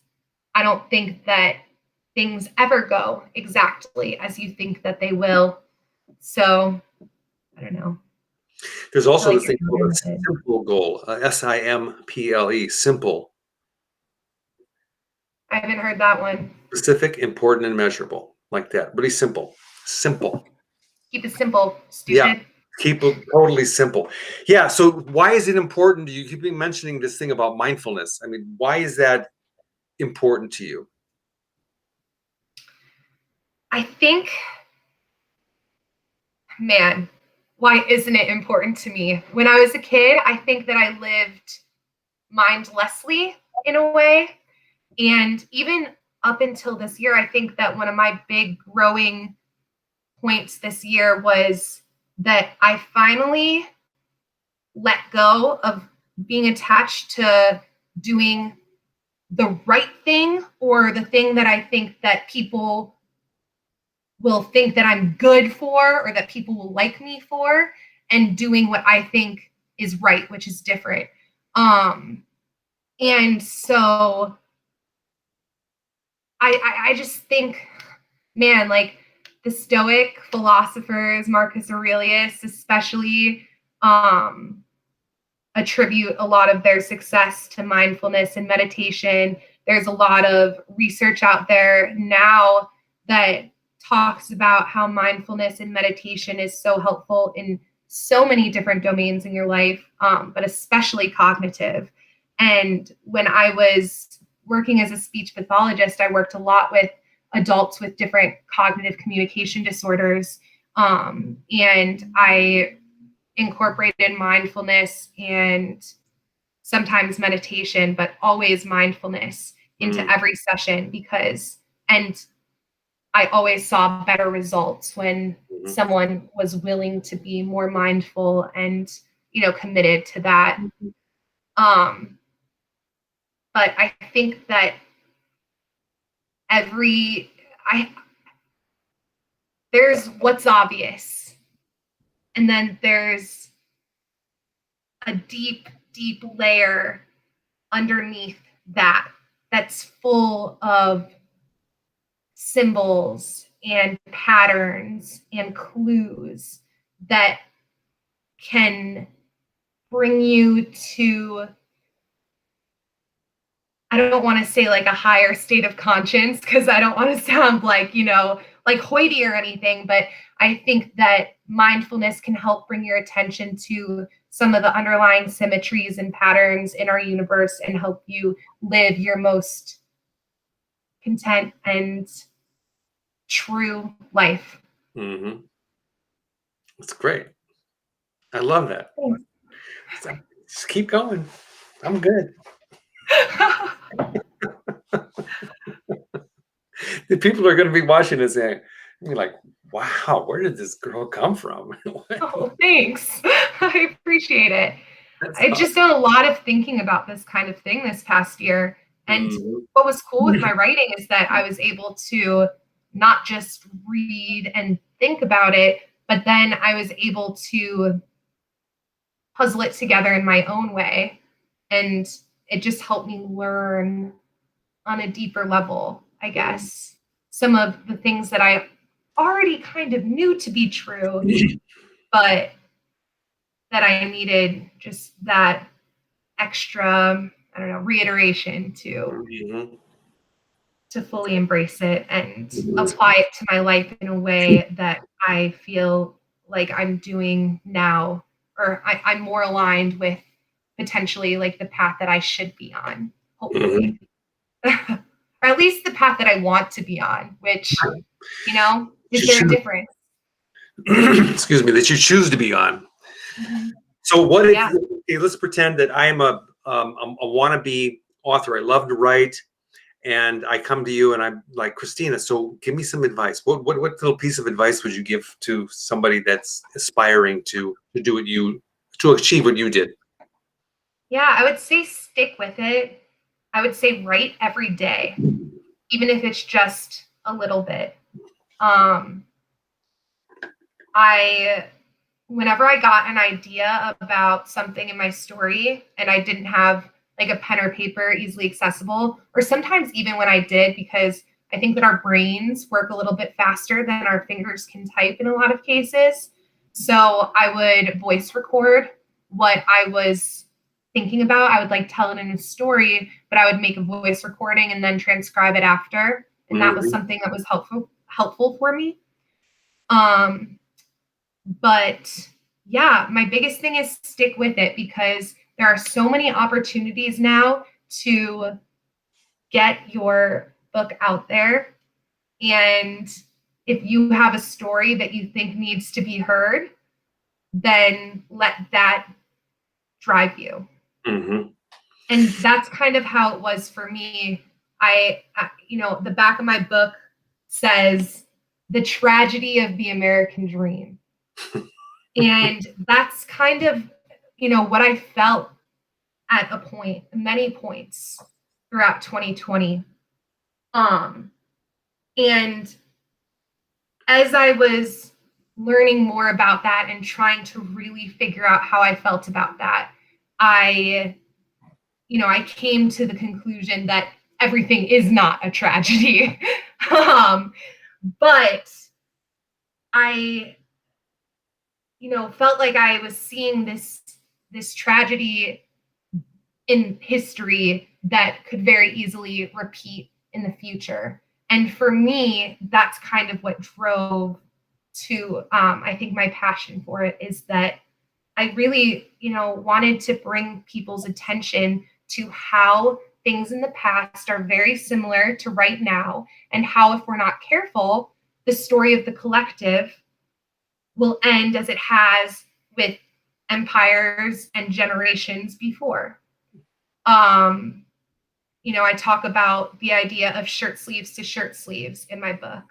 I don't think that things ever go exactly as you think that they will. So I don't know. There's also like the thing called a simple goal, SIMPLE, simple. I haven't heard that one. Specific, important, and measurable, like that. Really simple. Simple. Keep it simple, stupid. Yeah. Keep it totally simple. Yeah. So why is it important? You keep mentioning this thing about mindfulness. I mean, why is that important to you? I think, man, why isn't it important to me? When I was a kid, I think that I lived mindlessly in a way. And even up until this year, I think that one of my big growing points this year was that I finally let go of being attached to doing the right thing or the thing that I think that people will think that I'm good for or that people will like me for, and doing what I think is right, which is different. And so I just think, man, like the Stoic philosophers, Marcus Aurelius especially, attribute a lot of their success to mindfulness and meditation. There's a lot of research out there now that talks about how mindfulness and meditation is so helpful in so many different domains in your life, but especially cognitive. And when I was working as a speech pathologist, I worked a lot with adults with different cognitive communication disorders. And I incorporated mindfulness and sometimes meditation, but always mindfulness into every session and I always saw better results when someone was willing to be more mindful and, committed to that. But I think that there's what's obvious, and then there's a deep, deep layer underneath that's full of symbols and patterns and clues that can bring you to, I don't want to say like a higher state of conscience, because I don't want to sound like, like hoity or anything, but I think that mindfulness can help bring your attention to some of the underlying symmetries and patterns in our universe and help you live your most content and true life. Mm-hmm. That's great. I love that. So, just keep going. I'm good. The people are going to be watching this and be like, wow, where did this girl come from? Oh, thanks. I appreciate it. That's I've just done a lot of thinking about this kind of thing this past year. And what was cool with my writing is that I was able to not just read and think about it, but then I was able to puzzle it together in my own way. And it just helped me learn on a deeper level, I guess, some of the things that I already kind of knew to be true, but that I needed just that extra, I don't know, reiteration to fully embrace it and apply it to my life in a way that I feel like I'm doing now, or I'm more aligned with potentially like the path that I should be on, hopefully. or at least the path that I want to be on, which, is You there a choose, difference? excuse me, that you choose to be on. Mhm. So what if, Yeah. okay, let's pretend that I'm a wannabe author. I love to write, and I come to you and I'm like, Kristina, so give me some advice. What little piece of advice would you give to somebody that's aspiring to do what to achieve what you did? Yeah, I would say stick with it. I would say write every day, even if it's just a little bit. Um, I Whenever I got an idea about something in my story and I didn't have like a pen or paper easily accessible, or sometimes even when I did, because I think that our brains work a little bit faster than our fingers can type in a lot of cases. So I would voice record what I was thinking about. I would like tell it in a story, but I would make a voice recording and then transcribe it after. And that was Mhm. something that was helpful for me. Um, but yeah, my biggest thing is stick with it because there are so many opportunities now to get your book out there. And if you have a story that you think needs to be heard, then let that drive you. Mhm. And that's kind of how it was for me. The back of my book says the tragedy of the American dream. And that's kind of, what I felt at many points throughout 2020. Um, and as I was learning more about that and trying to really figure out how I felt about that, I, I came to the conclusion that everything is not a tragedy. But I, felt like I was seeing this tragedy in history that could very easily repeat in the future. And for me, that's kind of what drove to, I think, my passion for it is that I really, wanted to bring people's attention to how things in the past are very similar to right now, and how, if we're not careful, the story of the collective will end as it has with empires and generations before. Um, I talk about the idea of shirt sleeves to shirt sleeves in my book,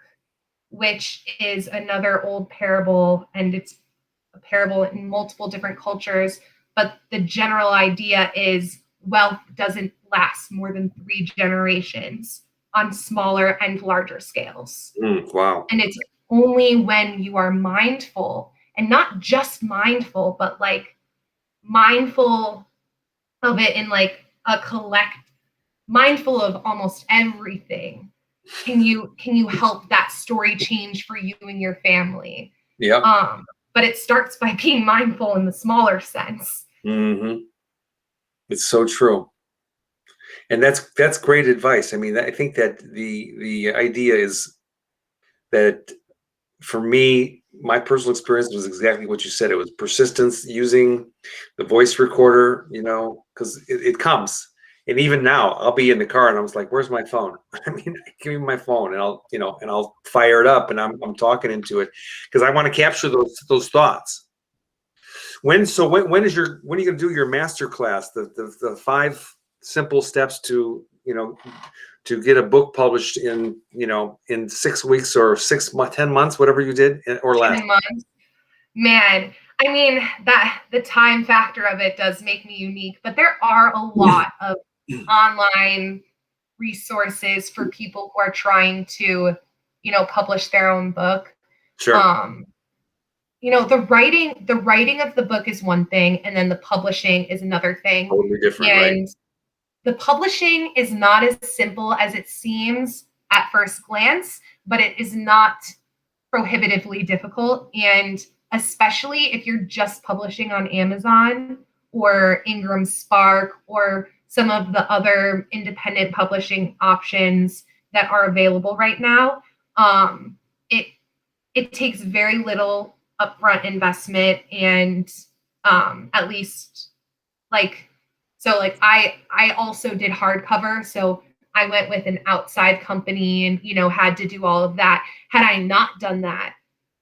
which is another old parable, and it's a parable in multiple different cultures. But the general idea is wealth doesn't last more than 3 generations on smaller and larger scales. Wow. And it's only when you are mindful, and not just mindful, but like mindful of it in like a mindful of almost everything, can you help that story change for you and your family. Yep. But it starts by being mindful in the smaller sense. Hmm. It's so true. And that's great advice. I mean, I think that the idea is that for me, my personal experience was exactly what you said. It was persistence using the voice recorder, because it comes. And even now, I'll be in the car and I was like, "Where's my phone?" I mean, give me my phone, and I'll fire it up, and I'm talking into it because I want to capture those thoughts. When are you going to do your master class? The 5 simple steps to get a book published in 6 weeks or 10 months, whatever you did, or less. 10 months. Man, I mean, that the time factor of it does make me unique, but there are a lot of online resources for people who are trying to, publish their own book. Sure. Um, the writing of the book is one thing, and then the publishing is another thing. Totally different, right? And the publishing is not as simple as it seems at first glance, but it is not prohibitively difficult. And especially if you're just publishing on Amazon or Ingram Spark or some of the other independent publishing options that are available right now, it it takes very little upfront investment, and at least like, so like I also did hardcover, so I went with an outside company and, had to do all of that. Had I not done that,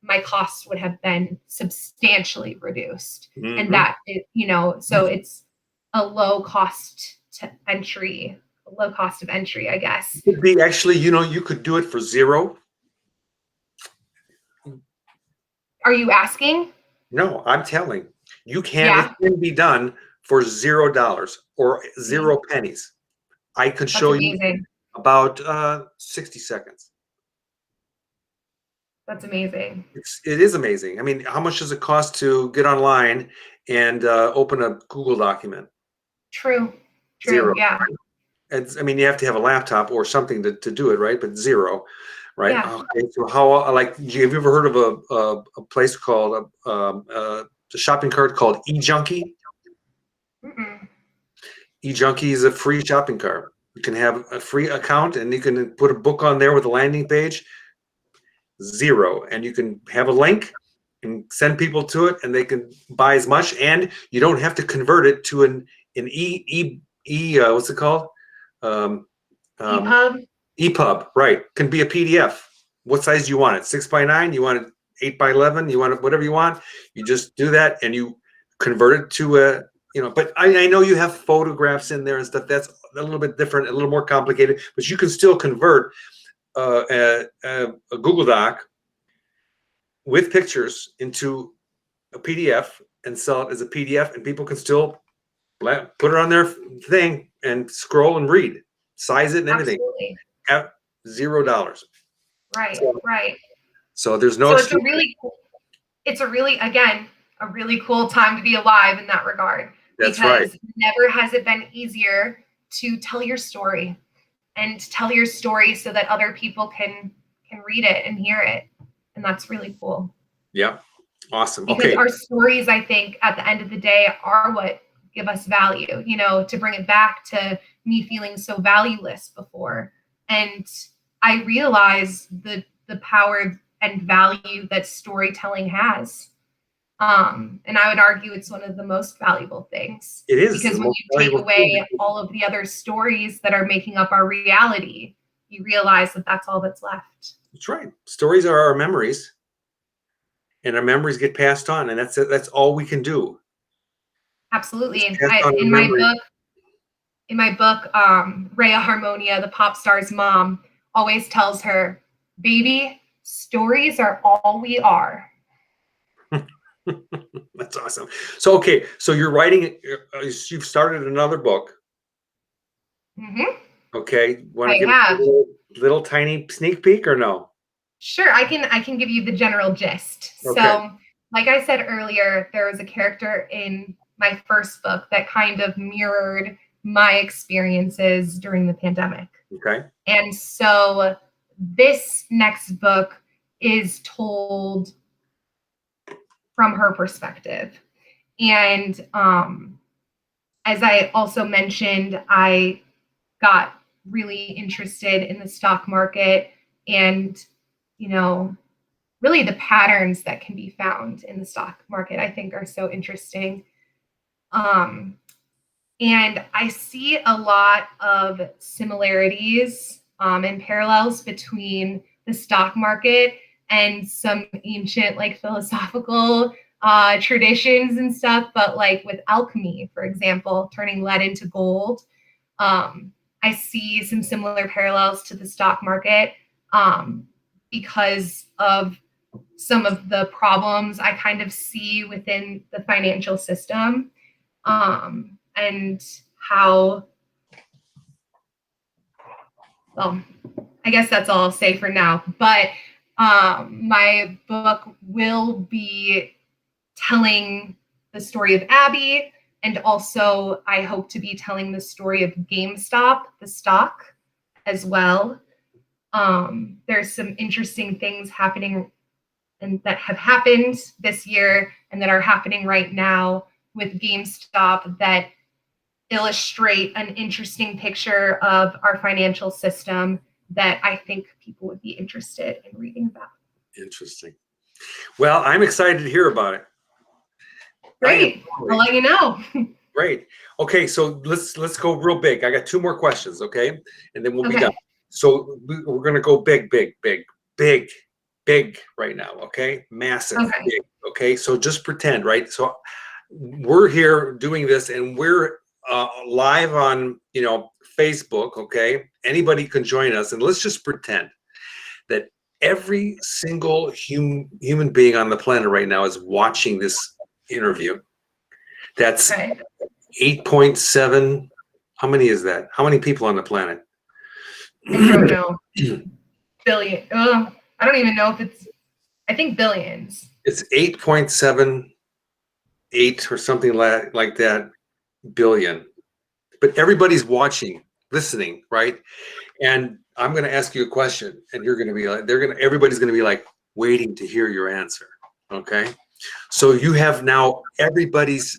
my costs would have been substantially reduced. And that, so it's a low cost of entry, I guess. Could be actually, you could do it for zero. Are you asking? No, I'm telling you Yeah. it can be done for $0 or 0 pennies. I could That's show amazing. you about 60 seconds. That's amazing. It is amazing. I mean, how much does it cost to get online and open a Google document? True. Zero. Yeah. I mean, you have to have a laptop or something to do it, right? But zero, right? Yeah. Okay. So have you ever heard of a place called a shopping cart called eJunkie? Mm-mm. eJunkie is a free shopping cart. You can have a free account and you can put a book on there with a landing page. Zero. And you can have a link and send people to it and they can buy as much, and you don't have to convert it to an what's it called? EPUB. EPUB, right? Can be a PDF. What size do you want it? 6x9? You want it 8x11? You want it whatever you want. You just do that and you convert it to a, but I know you have photographs in there and stuff. That's a little bit different, a little more complicated, but you can still convert a Google Doc with pictures into a PDF and sell it as a PDF, and people can still put it on their thing and scroll and read, size it and everything. Absolutely. At $0. Right. So there's no. So it's a really cool time to be alive in that regard. That's because right. Never has it been easier to tell your story so that other people can read it and hear it. And that's really cool. Yeah. Awesome. Because our stories, I think, at the end of the day, are what give us value, to bring it back to me feeling so valueless before. And I realize the power and value that storytelling has. And I would argue it's one of the most valuable things. It is. Because when you take away all of the other stories that are making up our reality, you realize that that's all that's left. That's right. Stories are our memories. And our memories get passed on, and that's it. That's all we can do. Absolutely. In my book, Rhea Harmonia, the pop star's mom, always tells her, "Baby, stories are all we are." That's awesome. So, so you're writing. You've started another book. Mm-hmm. Okay. Want to give a little tiny sneak peek or no? Sure, I can give you the general gist. Okay. So, like I said earlier, there was a character in my first book that kind of mirrored my experiences during the pandemic. Okay. And so this next book is told from her perspective. And as I also mentioned, I got really interested in the stock market and really the patterns that can be found in the stock market, I think, are so interesting. And I see a lot of similarities and parallels between the stock market and some ancient, philosophical traditions and stuff. But with alchemy, for example, turning lead into gold, I see some similar parallels to the stock market. Because of some of the problems I kind of see within the financial system, and how, well, I guess that's all I'll say for now. But my book will be telling the story of Abby, and also I hope to be telling the story of GameStop, the stock, as well. There's some interesting things happening and that have happened this year and that are happening right now with GameStop that illustrate an interesting picture of our financial system that I think people would be interested in reading about. Interesting. Well, I'm excited to hear about it. Great. I'll let you know. Great. Okay, so let's go real big. I got two more questions, okay, and then we'll be done. Okay. So we're gonna go big, big, big, big, big right now. Okay, massive, Okay. big. Okay, so just pretend, right? So we're here doing this, and we're live on Facebook. Okay, anybody can join us, and let's just pretend that every single human being on the planet right now is watching this interview. That's Okay. 8.7. How many is that? How many people on the planet? I don't know. Billion. Oh, I don't even know if it's, I think billions. It's 8.78 or something like that billion. But everybody's watching, listening, right? And I'm going to ask you a question, and you're going to be like, everybody's going to be like waiting to hear your answer. Okay. So you have now everybody's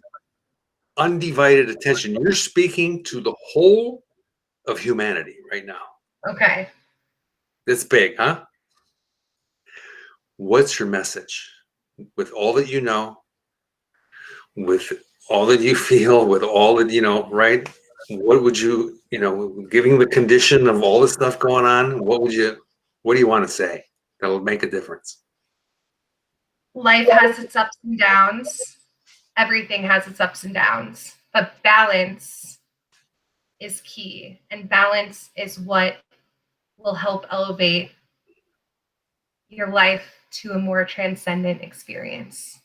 undivided attention. You're speaking to the whole of humanity right now. Okay. It's big, huh? What's your message? With all that you know, with all that you feel, with all that right? What would you, giving the condition of all the stuff going on, what do you want to say that'll make a difference? Life has its ups and downs. Everything has its ups and downs, but balance is key, and balance is what will help elevate your life to a more transcendent experience.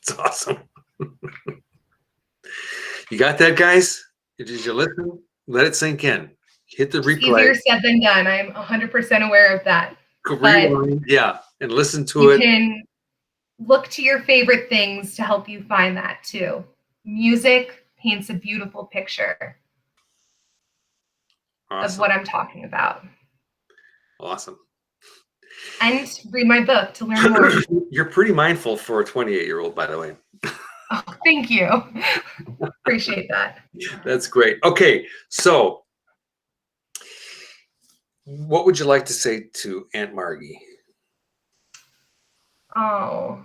It's awesome. You got that, guys? Did you listen? Let it sink in. Hit the replay. Easier said than done. I'm 100% aware of that. Rewind, yeah, and listen to You it. can look to your favorite things to help you find that too. Music paints a beautiful picture of Awesome. what I'm talking about. Awesome. And read my book to learn more. You're pretty mindful for a 28-year-old, by the way. Oh, thank you. Appreciate that. That's great. Okay, so what would you like to say to Aunt Margie? Oh.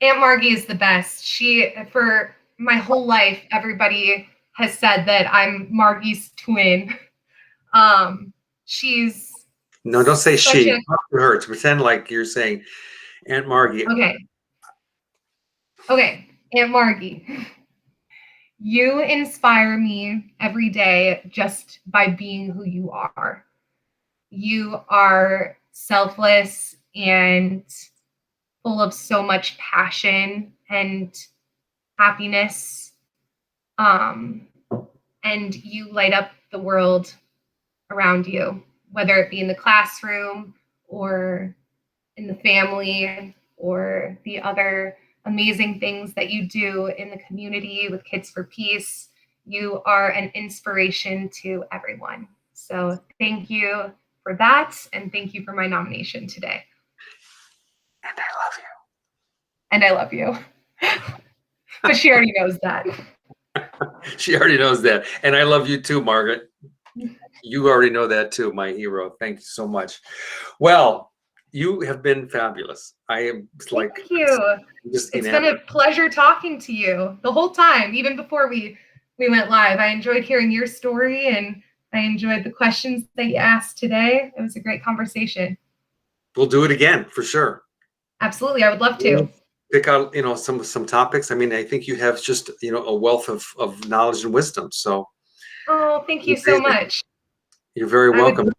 Aunt Margie is the best. For my whole life, everybody has said that I'm Margie's twin. She's No, don't say such she. a, Talk to her. To pretend like you're saying Aunt Margie. Okay, Aunt Margie. You inspire me every day just by being who you are. You are selfless and full of so much passion and happiness. And you light up the world around you, whether it be in the classroom or in the family or the other amazing things that you do in the community with Kids for Peace. You are an inspiration to everyone. So thank you for that. And thank you for my nomination today. And I love you. And I love you. But she already knows that. She already knows that. And I love you too, Margaret. You already know that too, my hero. Thank you so much. Well, you have been fabulous. I am like, thank you. It's been a pleasure talking to you the whole time, even before we went live. I enjoyed hearing your story, and I enjoyed the questions that you asked today. It was a great conversation. We'll do it again for sure. Absolutely, I would love to. Pick out, some topics. I mean, I think you have just, a wealth of knowledge and wisdom. So. Oh, thank you so much. You're very welcome.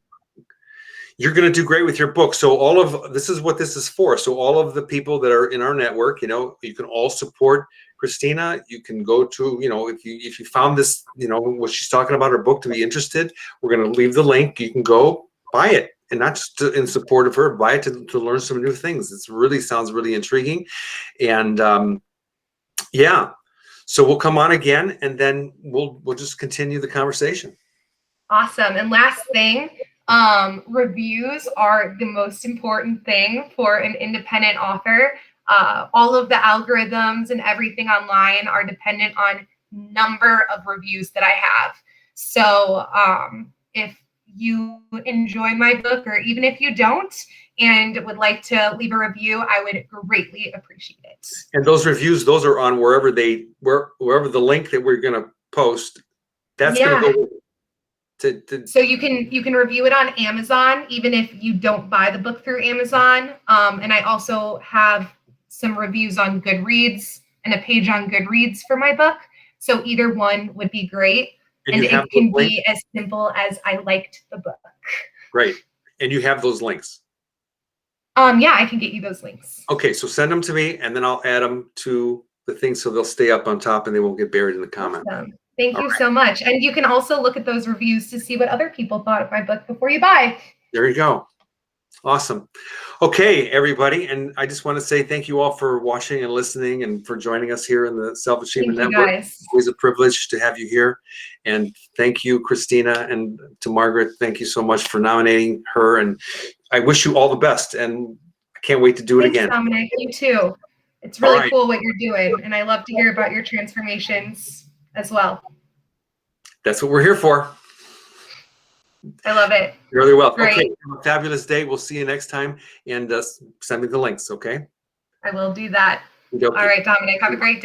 You're going to do great with your book. So this is what this is for. So all of the people that are in our network, you can all support Kristina. You can go to, if you found this, what she's talking about, her book, to be interested, we're going to leave the link. You can go buy it, and not just in support of her, buy it to learn some new things. It really sounds really intriguing. And yeah, so we'll come on again, and then we'll just continue the conversation. Awesome. And last thing, reviews are the most important thing for an independent author. All of the algorithms and everything online are dependent on number of reviews that I have. So if you enjoy my book, or even if you don't, and would like to leave a review, I would greatly appreciate it. And those reviews, those are on wherever wherever the link that we're going to post, that's going Yeah. to go to. So you can review it on Amazon, even if you don't buy the book through Amazon. And I also have some reviews on Goodreads and a page on Goodreads for my book. So either one would be great. And you have it can those links? be as simple as I liked the book. Great. And you have those links. Yeah, I can get you those links. Okay, so send them to me, and then I'll add them to the thing so they'll stay up on top and they won't get buried in the comments. Awesome. Thank All you right. so much. And you can also look at those reviews to see what other people thought of my book before you buy. There you go. Awesome. Okay, everybody. And I just want to say thank you all for watching and listening and for joining us here in the Self-Achievement Thank you, Network. guys. It's always a privilege to have you here. And thank you, Kristina, and to Margaret. Thank you so much for nominating her. And I wish you all the best. And I can't wait to do it Thanks, again. Dominic. You too. It's really right. cool what you're doing. And I love to hear about your transformations as well. That's what we're here for. I love it. You're really welcome. Great. Okay, have a fabulous day. We'll see you next time. And send me the links, okay? I will do that. Okay. All right, Dominic. Have a great day.